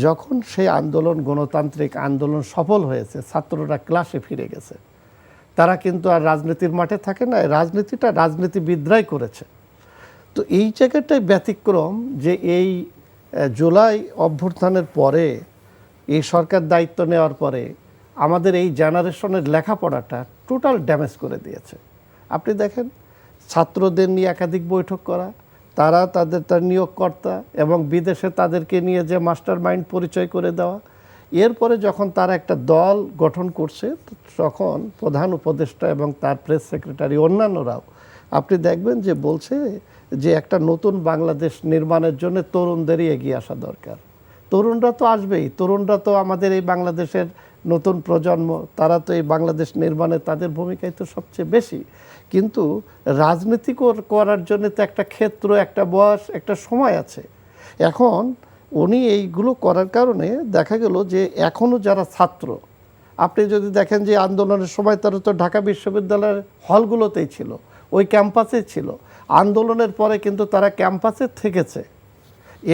যখন সেই আন্দোলন, গণতান্ত্রিক আন্দোলন সফল হয়েছে, ছাত্ররা ক্লাসে ফিরে গেছে, তারা কিন্তু আর রাজনীতির মাঠে থাকে না, রাজনীতিটা রাজনীতিবিদরাই করেছে। তো এই জায়গাটাই ব্যতিক্রম যে এই জুলাই অভ্যুত্থানের পরে, এই সরকার দায়িত্ব নেওয়ার পরে আমাদের এই জেনারেশনের লেখাপড়াটা টোটাল ড্যামেজ করে দিয়েছে। আপনি দেখেন, ছাত্রদের নিয়ে একাধিক বৈঠক করা, তারা তার নিয়োগকর্তা এবং বিদেশে তাদেরকে নিয়ে যে মাস্টার মাইন্ড পরিচয় করে দেওয়া, এরপরে যখন তারা একটা দল গঠন করছে, তখন প্রধান উপদেষ্টা এবং তার প্রেস সেক্রেটারি অন্যান্যরাও আপনি দেখবেন যে বলছে যে একটা নতুন বাংলাদেশ নির্মাণের জন্য তরুণদেরই এগিয়ে আসা দরকার। তরুণরা তো আসবেই, তরুণরা তো আমাদের এই বাংলাদেশের নতুন প্রজন্ম, তারা তো এই বাংলাদেশ নির্মাণে তাদের ভূমিকাই তো সবচেয়ে বেশি। কিন্তু রাজনীতি করার জন্য তো একটা ক্ষেত্র, একটা বয়স, একটা সময় আছে। এখন উনি এইগুলো করার কারণে দেখা গেল যে এখনও যারা ছাত্র, আপনি যদি দেখেন যে আন্দোলনের সময় তারা তো ঢাকা বিশ্ববিদ্যালয়ের হলগুলোতেই ছিল, ওই ক্যাম্পাসে ছিল। আন্দোলনের পরে কিন্তু তারা ক্যাম্পাসে থেকেছে,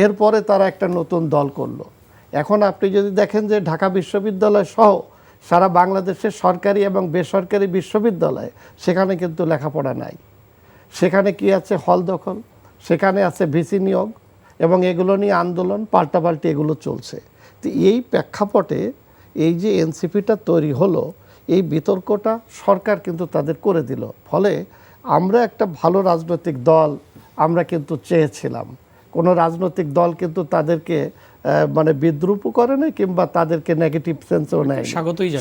এরপরে তারা একটা নতুন দল করলো। এখন আপনি যদি দেখেন যে ঢাকা বিশ্ববিদ্যালয় সহ সারা বাংলাদেশের সরকারি এবং বেসরকারি বিশ্ববিদ্যালয়ে, সেখানে কিন্তু লেখাপড়া নাই। সেখানে কি আছে? হল দখল, সেখানে আছে ভিসি নিয়োগ, এবং এগুলো নিয়ে আন্দোলন, পাল্টাপাল্টি এগুলো চলছে। তো এই প্রেক্ষাপটে এই যে এনসিপিটা তৈরি হলো, এই বিতর্কটা সরকার কিন্তু তাদের করে দিল। ফলে আমরা একটা ভালো রাজনৈতিক দল আমরা কিন্তু চেয়েছিলাম, কোনো রাজনৈতিক দল কিন্তু তাদেরকে মানে বিদ্রুপও করে নাই, কিংবা তাদেরকে নেগেটিভ সেন্সও নেয়,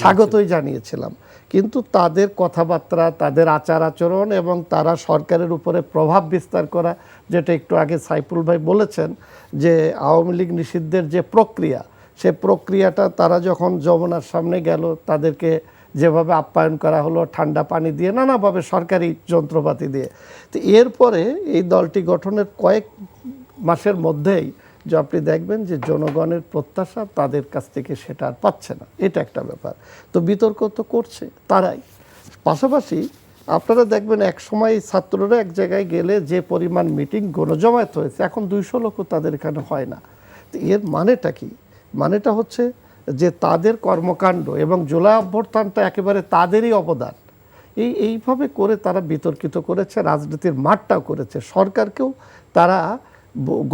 স্বাগতই জানিয়েছিলাম। কিন্তু তাদের কথাবার্তা, তাদের আচার আচরণ এবং তারা সরকারের উপরে প্রভাব বিস্তার করা, যেটা একটু আগে সাইফুল ভাই বলেছেন যে আওয়ামী লীগ নিষিদ্ধের যে প্রক্রিয়া, সে প্রক্রিয়াটা তারা যখন যমুনার সামনে গেল, তাদেরকে যেভাবে আপ্যায়ন করা হলো, ঠান্ডা পানি দিয়ে, নানাভাবে সরকারি যন্ত্রপাতি দিয়ে। তো এরপরে এই দলটি গঠনের কয়েক মাসের মধ্যেই যে আপনি দেখবেন যে জনগণের প্রত্যাশা তাদের কাছ থেকে সেটা আর পাচ্ছে না, এটা একটা ব্যাপার। তো বিতর্ক তো করছে তারাই। পাশাপাশি আপনারা দেখবেন এক সময় ছাত্ররা এক জায়গায় গেলে যে পরিমাণ মিটিং, গণজমায়েত হয়েছে, এখন 200 লোক তাদের এখানে হয় না। তো এর মানেটা কি? মানেটা হচ্ছে যে তাদের কর্মকাণ্ড এবং জুলাই অভ্যুত্থানটা একেবারে তাদেরই অবদান। এইভাবে করে তারা বিতর্কিত করেছে, রাজনীতির মাঠটাও করেছে। সরকারকেও তারা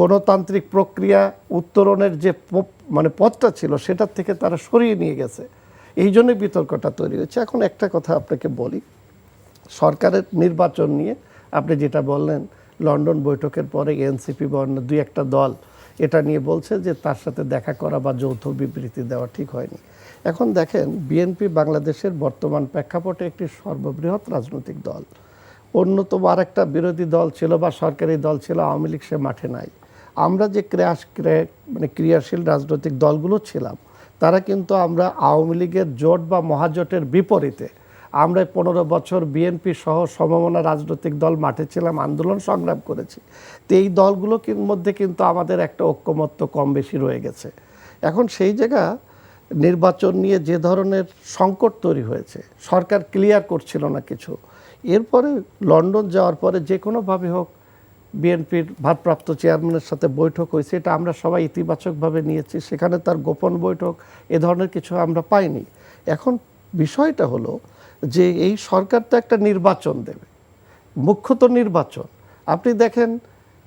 গণতান্ত্রিক প্রক্রিয়া উত্তরণের যে মানে পথটা ছিল, সেটার থেকে তারা সরিয়ে নিয়ে গেছে। এই জন্যই বিতর্কটা তৈরি হয়েছে। এখন একটা কথা আপনাকে বলি, সরকারের নির্বাচন নিয়ে আপনি যেটা বললেন, লন্ডন বৈঠকের পরে এনসিপি বা অন্য 2-1টা দল এটা নিয়ে বলছে যে তার সাথে দেখা করা বা যৌথ বিবৃতি দেওয়া ঠিক হয়নি। এখন দেখেন, বিএনপি বাংলাদেশের বর্তমান প্রেক্ষাপটে একটি সর্ববৃহৎ রাজনৈতিক দল। অন্যতম আরেকটা বিরোধী দল ছিল বা সরকারি দল ছিল আওয়ামী লীগ, সে মাঠে নাই। আমরা যে ক্রিয়াশীল রাজনৈতিক দলগুলো ছিলাম, তারা কিন্তু আমরা আওয়ামী লীগের জোট বা মহাজোটের বিপরীতে আমরা 15 বছর বিএনপি সহ সমমনা রাজনৈতিক দল মাঠে ছিলাম, আন্দোলন সংগ্রাম করেছি। তো এই দলগুলোর মধ্যে কিন্তু আমাদের একটা ঐক্যমত্য কম বেশি রয়ে গেছে। এখন সেই জায়গা নির্বাচন নিয়ে যে ধরনের সংকট তৈরি হয়েছে, সরকার ক্লিয়ার করছিল না কিছু, এরপরে লন্ডন যাওয়ার পরে যে কোনোভাবে হোক বিএনপির ভারপ্রাপ্ত চেয়ারম্যানের সাথে বৈঠক হয়েছে, এটা আমরা সবাই ইতিবাচকভাবে নিয়েছি। সেখানে তার গোপন বৈঠক এ ধরনের কিছু আমরা পাইনি। এখন বিষয়টা হলো যে এই সরকার তো একটা নির্বাচন দেবে, মুখ্যত নির্বাচন। আপনি দেখেন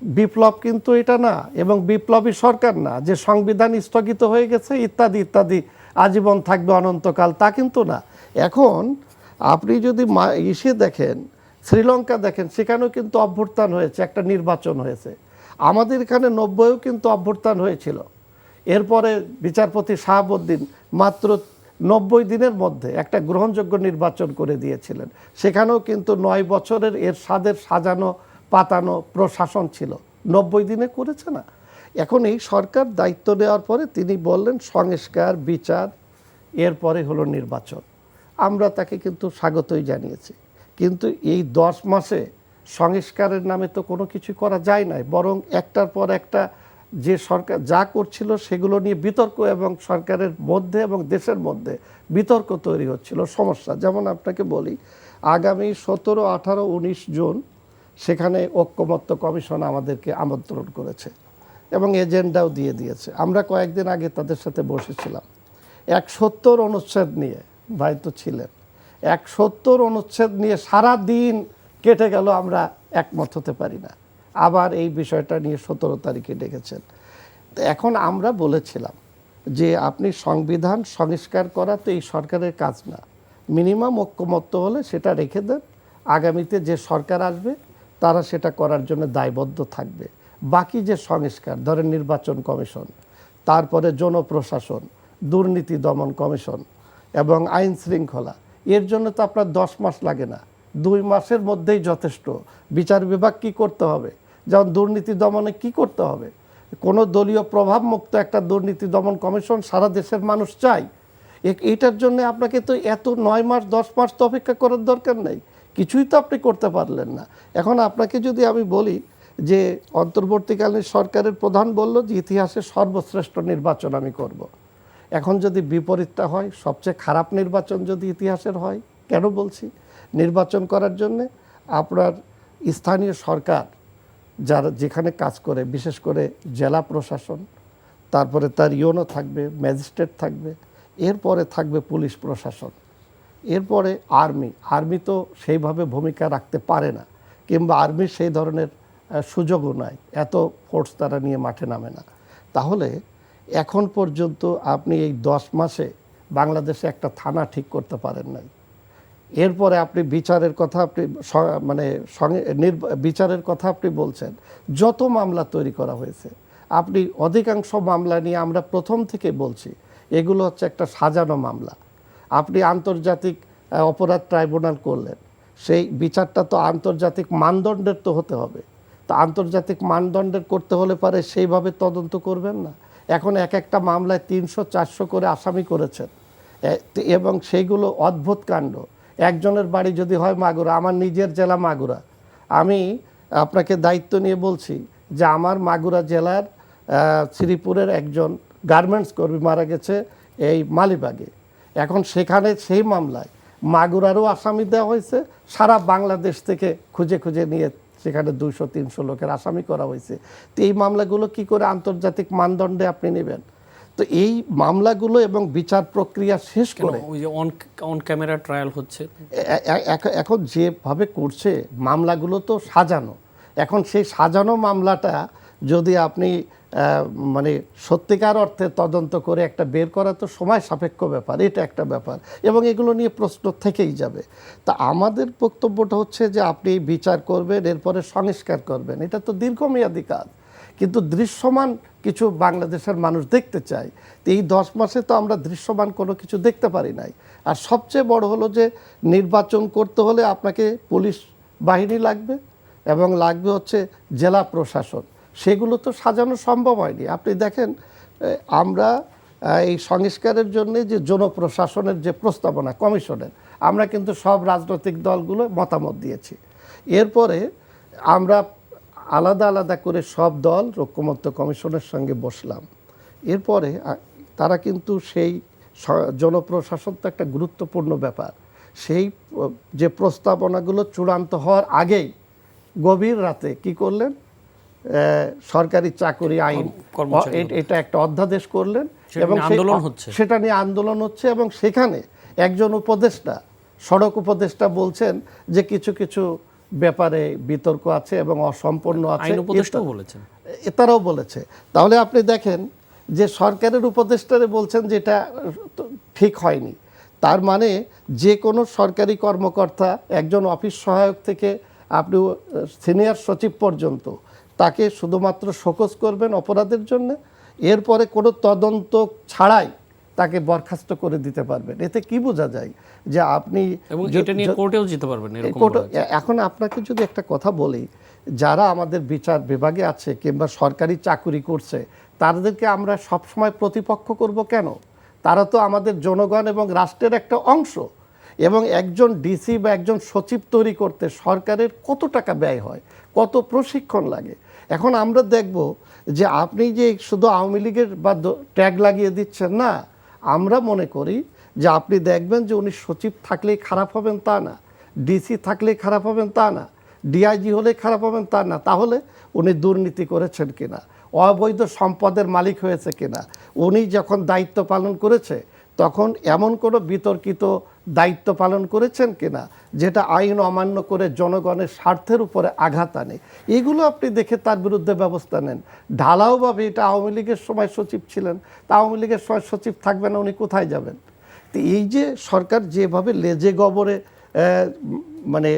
বিপ্লব কিন্তু এটা না, এবং বিপ্লবী সরকার না যে সংবিধান স্থগিত হয়ে গেছে ইত্যাদি ইত্যাদি, আজীবন থাকবে অনন্তকাল, তা কিন্তু না। এখন আপনি যদি ইসে দেখেন, শ্রীলঙ্কা দেখেন, সেখানেও কিন্তু অভ্যুত্থান হয়েছে, একটা নির্বাচন হয়েছে। আমাদের এখানে 90-এও কিন্তু অভ্যুত্থান হয়েছিল। এরপরে বিচারপতি শাহাবুদ্দিন মাত্র 90 দিনের মধ্যে একটা গ্রহণযোগ্য নির্বাচন করে দিয়েছিলেন। সেখানেও কিন্তু 9 বছরের এরশাদের সাজানো পাতানো প্রশাসন ছিল, 90 দিনে করেছে না। এখন এই সরকার দায়িত্ব নেওয়ার পরে তিনি বললেন সংস্কার, বিচার, এরপরে হলো নির্বাচন। আমরা তাকে কিন্তু স্বাগতই জানিয়েছি। কিন্তু এই 10 মাসে সংস্কারের নামে তো কোনো কিছু করা যায় নাই, বরং একটার পর একটা যে সরকার যা করছিল সেগুলো নিয়ে বিতর্ক, এবং সরকারের মধ্যে এবং দেশের মধ্যে বিতর্ক তৈরি হচ্ছিল, সমস্যা। যেমন আপনাকে বলি, আগামী 17, 18, 19 জুন সেখানে ঐক্যমত্য কমিশন আমাদেরকে আমন্ত্রণ করেছে এবং এজেন্ডাও দিয়ে দিয়েছে। আমরা কয়েকদিন আগে তাদের সাথে বসেছিলাম। 170 অনুচ্ছেদ নিয়ে, ভাই তো ছিলেন, 170 অনুচ্ছেদ নিয়ে সারা দিন কেটে গেল, আমরা একমত হতে পারি না। আবার এই বিষয়টা নিয়ে 17 তারিখে ডেকেছেন। তো এখন আমরা বলেছিলাম যে আপনি সংবিধান সংস্কার করা তো এই সরকারের কাজ না, মিনিমাম ঐক্যমত্য হলে সেটা রেখে দেন, আগামীতে যে সরকার আসবে তারা সেটা করার জন্য দায়বদ্ধ থাকবে। বাকি যে সংস্কার, ধরেন নির্বাচন কমিশন, তারপরে জনপ্রশাসন, দুর্নীতি দমন কমিশন এবং আইন শৃঙ্খলা, এর জন্য তো আপনার 10 মাস লাগে না, 2 মাসের মধ্যেই যথেষ্ট। বিচার বিভাগ কি করতে হবে, যেমন দুর্নীতি দমনে কি করতে হবে, কোনো দলীয় প্রভাব মুক্ত একটা দুর্নীতি দমন কমিশন সারা দেশের মানুষ চায়। এইটার জন্য আপনাকে তো এত 9 মাস 10 মাস তো অপেক্ষা করার দরকার নেই, কিছুই তো আপনি করতে পারলেন না। এখন আপনাকে যদি আমি বলি যে অন্তর্বর্তীকালীন সরকারের প্রধান বলল যে ইতিহাসের সর্বশ্রেষ্ঠ নির্বাচন আমি করব। এখন যদি বিপরীতটা হয়, সবচেয়ে খারাপ নির্বাচন যদি ইতিহাসের হয়, কেন বলছি? নির্বাচন করার জন্যে আপনার স্থানীয় সরকার যারা যেখানে কাজ করে, বিশেষ করে জেলা প্রশাসন, তারপরে তার ইউনো থাকবে, ম্যাজিস্ট্রেট থাকবে, এরপরে থাকবে পুলিশ প্রশাসন, এরপরে আর্মি তো সেইভাবে ভূমিকা রাখতে পারে না, কিংবা আর্মির সেই ধরনের সুযোগও নাই, এত ফোর্স তারা নিয়ে মাঠে নামে না। তাহলে এখন পর্যন্ত আপনি এই 10 মাসে বাংলাদেশে একটা থানা ঠিক করতে পারেন নাই। এরপরে আপনি বিচারের কথা বিচারের কথা আপনি বলছেন, যত মামলা তৈরি করা হয়েছে, আপনি অধিকাংশ মামলা নিয়ে আমরা প্রথম থেকে বলছি এগুলো হচ্ছে একটা সাজানো মামলা। আপনি আন্তর্জাতিক অপরাধ ট্রাইব্যুনাল করলেন, সেই বিচারটা তো আন্তর্জাতিক মানদণ্ডের তো হতে হবে। তো আন্তর্জাতিক মানদণ্ডের করতে হলে পারে সেইভাবে তদন্ত করবেন না। এখন একটা মামলায় 300-400 করে আসামি করেছেন, এবং সেইগুলো অদ্ভুত কাণ্ড। একজনের বাড়ি যদি হয় মাগুরা, আমার নিজের জেলা মাগুরা, আমি আপনাকে দায়িত্ব নিয়ে বলছি যে আমার মাগুরা জেলার শ্রীপুরের একজন গার্মেন্টস কর্মী মারা গেছে এই মালিবাগে। এখন সেখানে সেই মামলায় মাগুরারও আসামি দেওয়া হয়েছে, সারা বাংলাদেশ থেকে খুঁজে খুঁজে নিয়ে সেখানে 200-300 লোকের আসামি করা হয়েছে। তো এই মামলাগুলো কি করে আন্তর্জাতিক মানদণ্ডে আপনি নেবেন? তো এই মামলাগুলো এবং বিচার প্রক্রিয়া শেষ করে ওই যে অন ক্যামেরা ট্রায়াল হচ্ছে, এখন যেভাবে করছে মামলাগুলো তো সাজানো। এখন সেই সাজানো মামলাটা যদি আপনি মানে সত্যিকার অর্থে তদন্ত করে একটা বের করা তো সময় সাপেক্ষ ব্যাপার, এটা একটা ব্যাপার, এবং এগুলো নিয়ে প্রশ্ন থেকেই যাবে। তা আমাদের বক্তব্যটা হচ্ছে যে আপনি বিচার করবেন, এরপরে সংস্কার করবেন, এটা তো দীর্ঘমেয়াদী কাজ, কিন্তু দৃশ্যমান কিছু বাংলাদেশের মানুষ দেখতে চায়। তো এই 10 মাসে তো আমরা দৃশ্যমান কোনো কিছু দেখতে পারি নাই। আর সবচেয়ে বড় হলো যে নির্বাচন করতে হলে আপনাকে পুলিশ বাহিনী লাগবে এবং লাগবে হচ্ছে জেলা প্রশাসন, সেগুলো তো সাজানো সম্ভব হয়নি। আপনি দেখেন আমরা এই সংস্কারের জন্য যে জনপ্রশাসনের যে প্রস্তাবনা কমিশনের, আমরা কিন্তু সব রাজনৈতিক দলগুলো মতামত দিয়েছি। এরপরে আমরা আলাদা আলাদা করে সব দল ঐকমত্য কমিশনের সঙ্গে বসলাম। এরপরে তারা কিন্তু সেই জনপ্রশাসন তো একটা গুরুত্বপূর্ণ ব্যাপার, সেই যে প্রস্তাবনাগুলো চূড়ান্ত হওয়ার আগেই গভীর রাতে কি করলেন, সরকারি চাকরি আইন এটা একটা অধ্যাদেশ করলেন এবং সেটা নিয়ে আন্দোলন হচ্ছে। এবং সেখানে একজন উপদেষ্টা, সড়ক উপদেষ্টা বলছেন যে কিছু কিছু ব্যাপারে বিতর্ক আছে এবং অসম্পূর্ণ আছে, তারাও বলেছে। তাহলে আপনি দেখেন যে সরকারের উপদেষ্টারে বলছেন যে এটা ঠিক হয়নি, তার মানে যে কোনো সরকারি কর্মকর্তা, একজন অফিস সহায়ক থেকে আপনি সিনিয়র সচিব পর্যন্ত, তাকে শুধুমাত্র শোকজ করবেন অপরাধের জন্য, এরপরে কোনো তদন্ত ছাড়াই তাকে বরখাস্ত করে দিতে পারবেন। এতে কি বোঝা যায় যে আপনি কোর্টেও যেতে পারবেন। এখন আপনাকে যদি একটা কথা বলি, যারা আমাদের বিচার বিভাগে আছে কিংবা সরকারি চাকরি করছে, তাদেরকে আমরা সবসময় প্রতিপক্ষ করব কেন? তারা তো আমাদের জনগণ এবং রাষ্ট্রের একটা অংশ। এবং একজন ডিসি বা একজন সচিব তৈরি করতে সরকারের কত টাকা ব্যয় হয়, কত প্রশিক্ষণ লাগে। এখন আমরা দেখব যে আপনি যে শুধু আওয়ামী লীগের বা ট্যাগ লাগিয়ে দিচ্ছেন না, আমরা মনে করি যে আপনি দেখবেন যে উনি সচিব থাকলেই খারাপ হবেন তা না, ডিসি থাকলেই খারাপ হবেন তা না, ডিআইজি হলেই খারাপ হবেন তা না। তাহলে উনি দুর্নীতি করেছেন কিনা, অবৈধ সম্পদের মালিক হয়েছে কিনা, উনি যখন দায়িত্ব পালন করেছে তখন এমন কোনো বিতর্কিত দায়িত্ব পালন করেছেন কিনা যেটা আইন অমান্য করে জনগণের স্বার্থের উপরে আঘাত আনে, এগুলো আপনি দেখে তার বিরুদ্ধে ব্যবস্থা নেন। ঢালাওভাবে এটা আওয়ামী লীগের সময় সচিব ছিলেন, তা আওয়ামী লীগের সময় সচিব থাকবেন না, উনি কোথায় যাবেন? তো এই যে সরকার যেভাবে লেজে গবরে মানে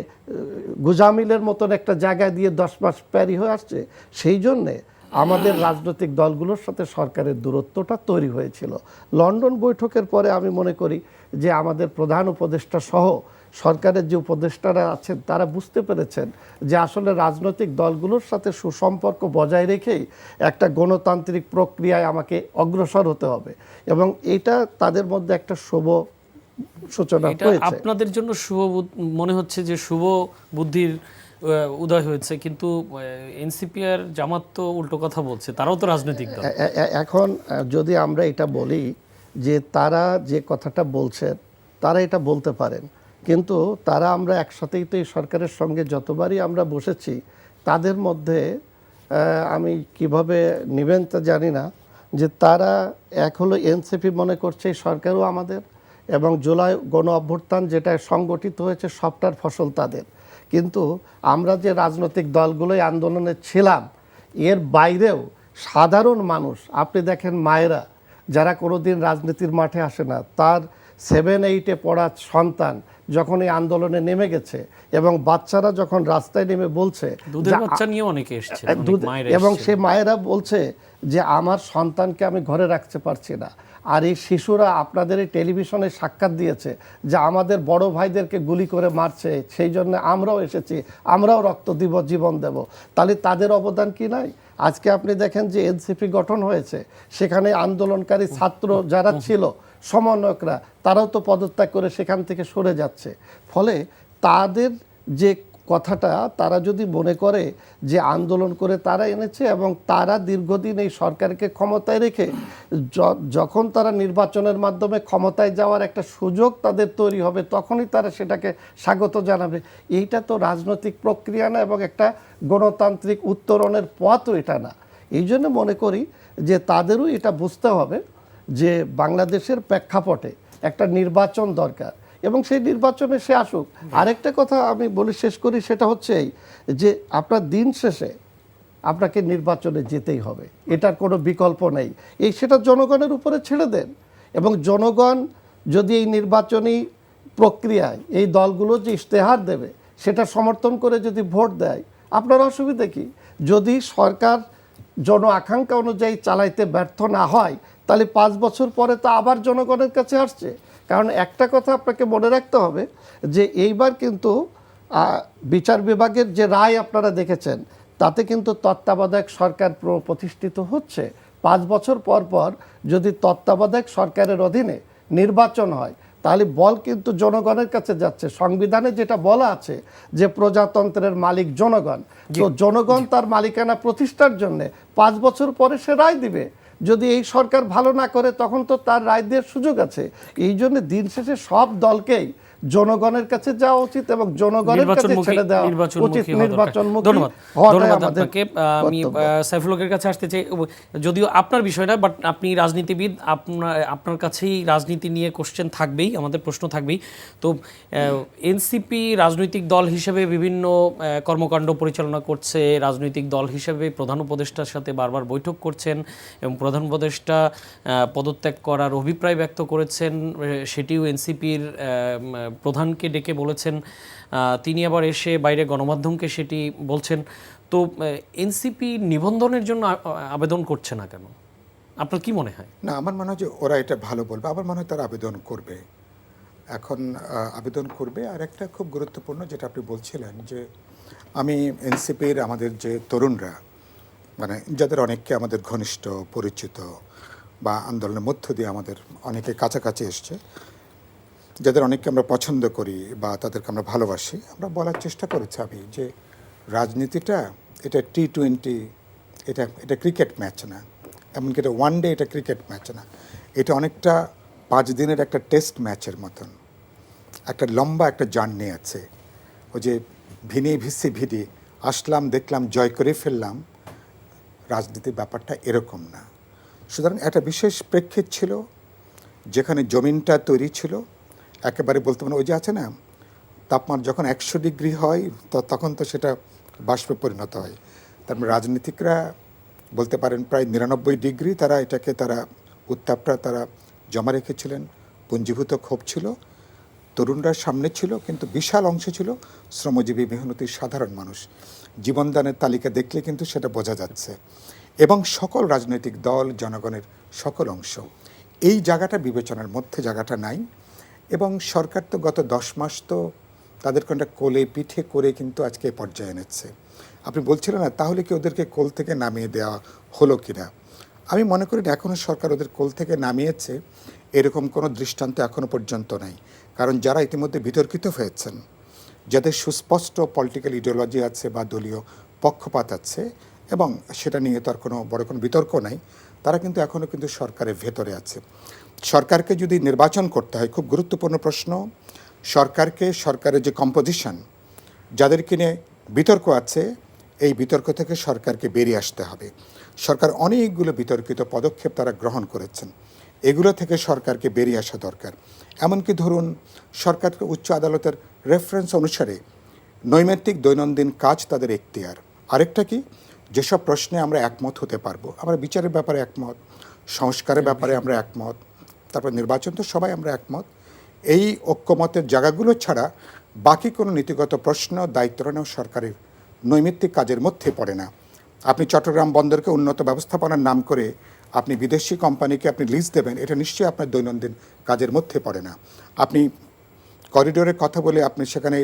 গুজামিলের মতন একটা জায়গায় দিয়ে 10 মাস প্যারি হয়ে আসছে, সেই জন্যে আমাদের রাজনৈতিক দলগুলোর সাথে সরকারের দূরত্বটা তৈরি হয়েছিল। লন্ডন বৈঠকের পরে আমি মনে করি যে আমাদের প্রধান উপদেষ্টা সহ সরকারের যে উপদেষ্টারা আছেন তারা বুঝতে পেরেছেন যে আসলে রাজনৈতিক দলগুলোর সাথে সুসম্পর্ক বজায় রেখেই একটা গণতান্ত্রিক প্রক্রিয়ায় আমাকে অগ্রসর হতে হবে, এবং এটা তাদের মধ্যে একটা শুভ সূচনা হয়েছে। আপনাদের জন্য শুভ মনে হচ্ছে যে শুভ বুদ্ধির উদয় হয়েছে, কিন্তু এনসিপি আর জামাত তো উল্টো কথা বলছে, তারাও তো রাজনৈতিক দল। এখন যদি আমরা এটা বলি যে তারা যে কথাটা বলছেন তারা এটা বলতে পারেন, কিন্তু তারা আমরা একসাথেই তো এই সরকারের সঙ্গে যতবারই আমরা বসেছি, তাদের মধ্যে আমি কিভাবে নেবেন তা জানি না, যে তারা এক হলো এনসিপি মনে করছে এই সরকারও আমাদের, এবং জুলাই গণ অভ্যুত্থান যেটা সংগঠিত হয়েছে সবটার ফসল তাদের। কিন্তু আমরা যে রাজনৈতিক দলগুলোই আন্দোলনে ছিলাম, এর বাইরেও সাধারণ মানুষ, আপনি দেখেন মায়েরা যারা কোনোদিন রাজনীতির মাঠে আসে না, তার 7-8-এ পড়া সন্তান যখন এই আন্দোলনে নেমে গেছে, এবং বাচ্চারা যখন রাস্তায় নেমে বলছে, এবং সে মায়েরা বলছে যে আমার সন্তানকে আমি ঘরে রাখতে পারছি না, আর এই শিশুরা আপনাদের এই টেলিভিশনে সাক্ষাৎ দিয়েছে যে আমাদের বড় ভাইদেরকে গুলি করে মারছে, সেই জন্য আমরাও এসেছি, আমরাও রক্ত দিব, জীবন দেব। তাহলে তাদের অবদান কি নাই? আজকে আপনি দেখেন যে এনসিপি গঠন হয়েছে, সেখানে আন্দোলনকারী ছাত্র যারা ছিল, সমন্বয়করা, তারাও তো পদত্যাগ করে সেখান থেকে সরে যাচ্ছে। ফলে তাদের যে কথাটা, তারা যদি মনে করে যে আন্দোলন করে তারা এনেছে এবং তারা দীর্ঘদিন এই সরকারকে ক্ষমতায় রেখে যখন তারা নির্বাচনের মাধ্যমে ক্ষমতায় যাওয়ার একটা সুযোগ তাদের তৈরি হবে, তখনই তারা সেটাকে স্বাগত জানাবে, এইটা তো রাজনৈতিক প্রক্রিয়া না, এবং একটা গণতান্ত্রিক উত্তরণের পথও এটা না। এই জন্য মনে করি যে তাদেরও এটা বুঝতে হবে যে বাংলাদেশের প্রেক্ষাপটে একটা নির্বাচন দরকার, এবং সেই নির্বাচনে সে আসুক। আরেকটা কথা আমি বলে শেষ করি, সেটা হচ্ছে যে আপনার দিন শেষে আপনাকে নির্বাচনে যেতেই হবে, এটার কোনো বিকল্প নেই। সেটা জনগণের উপরে ছেড়ে দেন, এবং জনগণ যদি এই নির্বাচনী প্রক্রিয়ায় এই দলগুলো যে ইশতেহার দেবে সেটা সমর্থন করে যদি ভোট দেয়, আপনার অসুবিধা কি? যদি সরকার জন আকাঙ্ক্ষা অনুযায়ী চালাইতে ব্যর্থ না হয়, তাহলে 5 বছর পরে তো আবার জনগণের কাছে আসছে। কারণ একটা কথা আপনাকে মনে রাখতে হবে যে এইবার কিন্তু বিচার বিভাগের যে রায় আপনারা দেখেছেন, তাতে কিন্তু তত্ত্বাবধায়ক সরকার প্রতিষ্ঠিত হচ্ছে। 5 বছর পর পর যদি তত্ত্বাবধায়ক সরকারের অধীনে নির্বাচন হয়, তাহলে বল কিন্তু জনগণের কাছে যাচ্ছে। সংবিধানে যেটা বলা আছে যে প্রজাতন্ত্রের মালিক জনগণ, তো জনগণ তার মালিকানা প্রতিষ্ঠার জন্য 5 বছর পরে সে রায় দিবে। যদি এই সরকার ভালো না করে তখন তো তার রায় দেওয়ার সুযোগ আছে। এই জন্য দিন শেষে সব দলকেই জনগণের কাছে যাওয়া উচিত এবং জনগণের কাছে ছেড়ে দেওয়া উচিত। নির্বাচনমুখী ধন্যবাদ আপনাকে। আমি সাইফুল হকের কাছে আসতে চাই, যদিও আপনার বিষয় না, বাট আপনি রাজনীতিবিদ, আপনার কাছেই রাজনীতি নিয়ে কোশ্চেন থাকবেই, আমাদের প্রশ্ন থাকবেই। তো এনসিপি রাজনৈতিক দল হিসেবে বিভিন্ন কর্মকাণ্ড পরিচালনা করছে, রাজনৈতিক দল হিসেবে প্রধান উপদেষ্টার সাথে বারবার বৈঠক করছেন এবং প্রধান উপদেষ্টা পদত্যাগ করার অভিপ্রায় ব্যক্ত করেছেন, সেটিও এনসিপির প্রধানকে ডেকে বলেছেন, তিনি আবার এসে বাইরে গণমাধ্যমকে সেটি বলছেন। তো এনসিপি নিবন্ধনের জন্য আবেদন করছে না কেন? আপনার কি মনে হয়? না, আমার মনে হয় যে ওরা এটা ভালো বলবে, আমার মনে হয় তারা আবেদন করবে, এখন আবেদন করবে। আর একটা খুব গুরুত্বপূর্ণ যেটা আপনি বলছিলেন যে আমি এনসিপির আমাদের যে তরুণরা, মানে যাদের অনেককে আমাদের ঘনিষ্ঠ পরিচিত বা আন্দোলনের মধ্য দিয়ে আমাদের অনেকে কাছাকাছি এসছে, যাদের অনেককে আমরা পছন্দ করি বা তাদেরকে আমরা ভালোবাসি, আমরা বলার চেষ্টা করেছি আমি যে রাজনীতিটা এটা T20, এটা ক্রিকেট ম্যাচ না, এমনকি এটা ওয়ান ডে, এটা ক্রিকেট ম্যাচ না, এটা অনেকটা 5 দিনের একটা টেস্ট ম্যাচের মতন, একটা লম্বা একটা জার্নি আছে। ওই যে ভিডি আসলাম, দেখলাম, জয় করে ফেললাম, রাজনীতির ব্যাপারটা এরকম না। সুতরাং একটা বিশেষ প্রেক্ষিত ছিল যেখানে জমিনটা তৈরি ছিল, একেবারে বলতে পারেন ওই যে আছে না, তাপমাত্রা যখন 100 ডিগ্রি হয় তখন তো সেটা বাষ্পে পরিণত হয়। তারপরে রাজনীতিকরা বলতে পারেন প্রায় 99 ডিগ্রি তারা উত্তাপটা তারা জমা রেখেছিলেন, পুঞ্জীভূত ক্ষোভ ছিল, তরুণরা সামনে ছিল, কিন্তু বিশাল অংশ ছিল শ্রমজীবী মেহনতি সাধারণ মানুষ। জীবনদানের তালিকা দেখলে কিন্তু সেটা বোঝা যাচ্ছে। এবং সকল রাজনৈতিক দল, জনগণের সকল অংশ এই জায়গাটা বিবেচনার মধ্যে জায়গাটা নাই। এবং সরকার তো গত 10 মাস তো তাদের কোনটা কোলে পিঠে করে কিন্তু আজকে এই পর্যায়ে এনেছে। আপনি বলছিলেন না তাহলে কি ওদেরকে কোল থেকে নামিয়ে দেওয়া হলো কিনা? আমি মনে করি এখনও সরকার ওদের কোল থেকে নামিয়েছে এরকম কোনো দৃষ্টান্ত এখনও পর্যন্ত নাই। কারণ যারা ইতিমধ্যে বিতর্কিত হয়েছেন, যাদের সুস্পষ্ট পলিটিক্যাল ইডিওলজি আছে বা দলীয় পক্ষপাত আছে, এবং সেটা নিয়ে তো আর কোনো বড় কোনো বিতর্ক নাই, তারা কিন্তু এখনও কিন্তু সরকারের ভেতরে আছে। সরকারকে যদি নির্বাচন করতে হয়, খুব গুরুত্বপূর্ণ প্রশ্ন, সরকারের যে কম্পোজিশন, যাদেরকে নিয়ে বিতর্ক আছে, এই বিতর্ক থেকে সরকারকে বেরিয়ে আসতে হবে। সরকার অনেকগুলো বিতর্কিত পদক্ষেপ তারা গ্রহণ করেছেন, এগুলো থেকে সরকারকে বেরিয়ে আসা দরকার। এমনকি ধরুন সরকারকে উচ্চ আদালতের রেফারেন্স অনুসারে নৈমিত্তিক দৈনন্দিন কাজ তাদের এখতিয়ার। আরেকটা কি, যেসব প্রশ্নে আমরা একমত হতে পারবো, আমরা বিচারের ব্যাপারে একমত, সংস্কারের ব্যাপারে আমরা একমত, তারপর নির্বাচন তো সবাই আমরা একমত, এই ঐক্যমতের জায়গাগুলো ছাড়া বাকি কোনো নীতিগত প্রশ্ন দায়িত্ব নেওয়া সরকারের নৈমিত্তিক কাজের মধ্যে পড়ে না। আপনি চট্টগ্রাম বন্দরকে উন্নত ব্যবস্থাপনার নাম করে আপনি বিদেশি কোম্পানিকে আপনি লিজ দেবেন, এটা নিশ্চয়ই আপনার দৈনন্দিন কাজের মধ্যে পড়ে না। আপনি করিডোরের কথা বলে আপনি সেখানে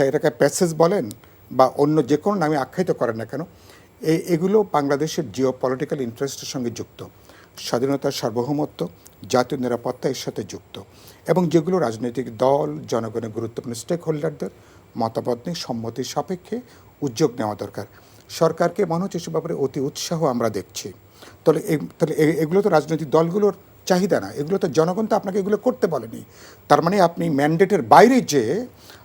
এটাকে প্যাসেজ বলেন বা অন্য যে কোনো নামে আখ্যায়িত করেন না কেন, এগুলো বাংলাদেশের জিও পলিটিক্যাল ইন্টারেস্টের সঙ্গে যুক্ত, স্বাধীনতা, সার্বভৌমত্ব, জাতীয় নিরাপত্তা এর সাথে যুক্ত, এবং যেগুলো রাজনৈতিক দল, জনগণের গুরুত্বপূর্ণ স্টেক হোল্ডারদের মতামত নিয়ে সম্মতির সাপেক্ষে উদ্যোগ নেওয়া দরকার। সরকারকে মনে হচ্ছে এসব ব্যাপারে অতি উৎসাহ আমরা দেখছি। তাহলে এগুলো তো রাজনৈতিক দলগুলোর চাহিদা না, এগুলো তো জনগণ তো আপনাকে এগুলো করতে বলেনি। তার মানে আপনি ম্যান্ডেটের বাইরে যে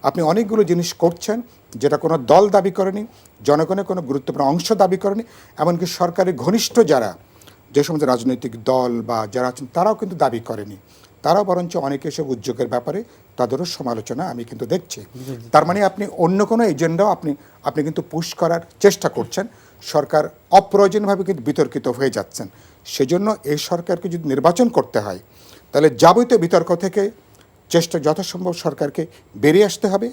আপনি অনেকগুলো জিনিস করছেন যেটা কোনো দল দাবি করেনি, জনগণের কোনো গুরুত্বপূর্ণ অংশ দাবি করেনি, এমনকি সরকারের ঘনিষ্ঠ যারা, যে সমস্ত রাজনৈতিক দল বা যারা আছেন তারাও কিন্তু দাবি করেনি। তারাও বরঞ্চ অনেকে এসব উদ্যোগের ব্যাপারে তাদেরও সমালোচনা আমি কিন্তু দেখছি। তার মানে আপনি অন্য কোনো এজেন্ডাও আপনি কিন্তু পুশ করার চেষ্টা করছেন, সরকার অপ্রয়োজনীয়ভাবে কিন্তু বিতর্কিত হয়ে যাচ্ছেন। সেজন্য এই সরকারকে যদি নির্বাচন করতে হয় তাহলে যাবতীয় বিতর্ক থেকে যথাসম্ভব সরকারকে বেরিয়ে আসতে হবে,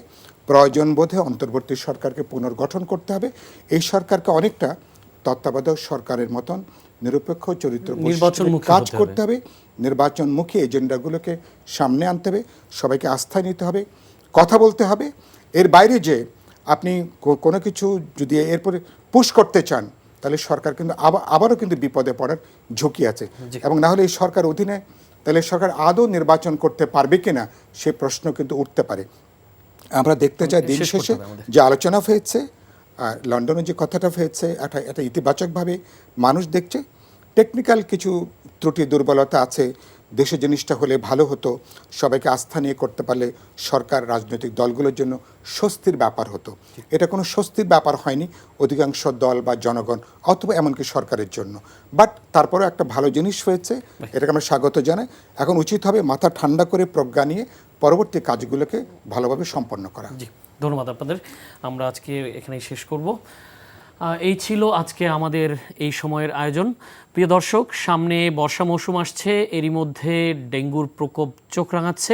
প্রয়োজন বোধে অন্তর্বর্তী সরকারকে পুনর্গঠন করতে হবে। এই সরকারকে অনেকটা তত্ত্বাবধায়ক সরকারের মতন নিরপেক্ষ চরিত্র কাজ করতে হবে, নির্বাচনমুখী এজেন্ডাগুলোকে সামনে আনতে হবে, সবাইকে আস্থায় নিতে হবে, কথা বলতে হবে। এর বাইরে যে আপনি কোনো কিছু যদি এরপরে পুশ করতে চান, তাহলে সরকার কিন্তু আবারও কিন্তু বিপদে পড়ার ঝুঁকি আছে। জি। এবং না হলে এই সরকার অধীনে তাহলে সরকার আদৌ নির্বাচন করতে পারবে কিনা সে প্রশ্ন কিন্তু উঠতে পারে। আমরা দেখতে চাই দিন শেষ করতে শেষে হবে আমাদের। যে আলোচনা হয়েছে, আর লন্ডনে যে কথাটা হয়েছে, এটা ইতিবাচকভাবে মানুষ দেখছে। টেকনিক্যাল কিছু ত্রুটি দুর্বলতা আছে, দেশে জিনিসটা হলে ভালো হতো, সবাইকে আস্থা নিয়ে করতে পারলে সরকার রাজনৈতিক দলগুলোর জন্য স্বস্তির ব্যাপার হতো। এটা কোনো স্বস্তির ব্যাপার হয়নি অধিকাংশ দল বা জনগণ অথবা এমনকি সরকারের জন্য। বাট তারপরেও একটা ভালো জিনিস হয়েছে, এটাকে আমরা স্বাগত জানাই। এখন উচিত হবে মাথা ঠান্ডা করে প্রজ্ঞা নিয়ে পরবর্তী কাজগুলোকে ভালোভাবে সম্পন্ন করা। জি, ধন্যবাদ আপনাদের। আমরা আজকে এখানেই শেষ করব। এই ছিল আজকে আমাদের এই সময়ের আয়োজন। প্রিয় দর্শক, সামনে বর্ষা মৌসুম আসছে, এরই মধ্যে ডেঙ্গুর প্রকোপ চোখ রাঙাচ্ছে,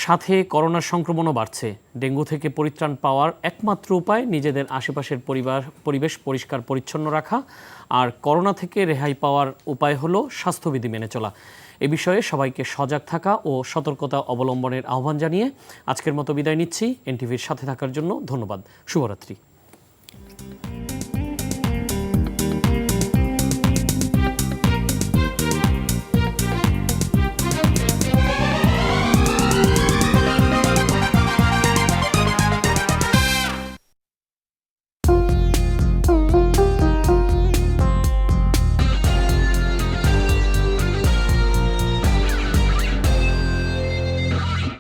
সাথে করোনার সংক্রমণও বাড়ছে। ডেঙ্গু থেকে পরিত্রাণ পাওয়ার একমাত্র উপায় নিজেদের আশেপাশের পরিবেশ পরিষ্কার পরিচ্ছন্ন রাখা, আর করোনা থেকে রেহাই পাওয়ার উপায় হলো স্বাস্থ্যবিধি মেনে চলা। এ বিষয়ে সবাইকে সজাগ থাকা ও সতর্কতা অবলম্বনের আহ্বান জানিয়ে আজকের মতো বিদায় নিচ্ছি। এনটিভির সাথে থাকার জন্য ধন্যবাদ। শুভরাত্রি।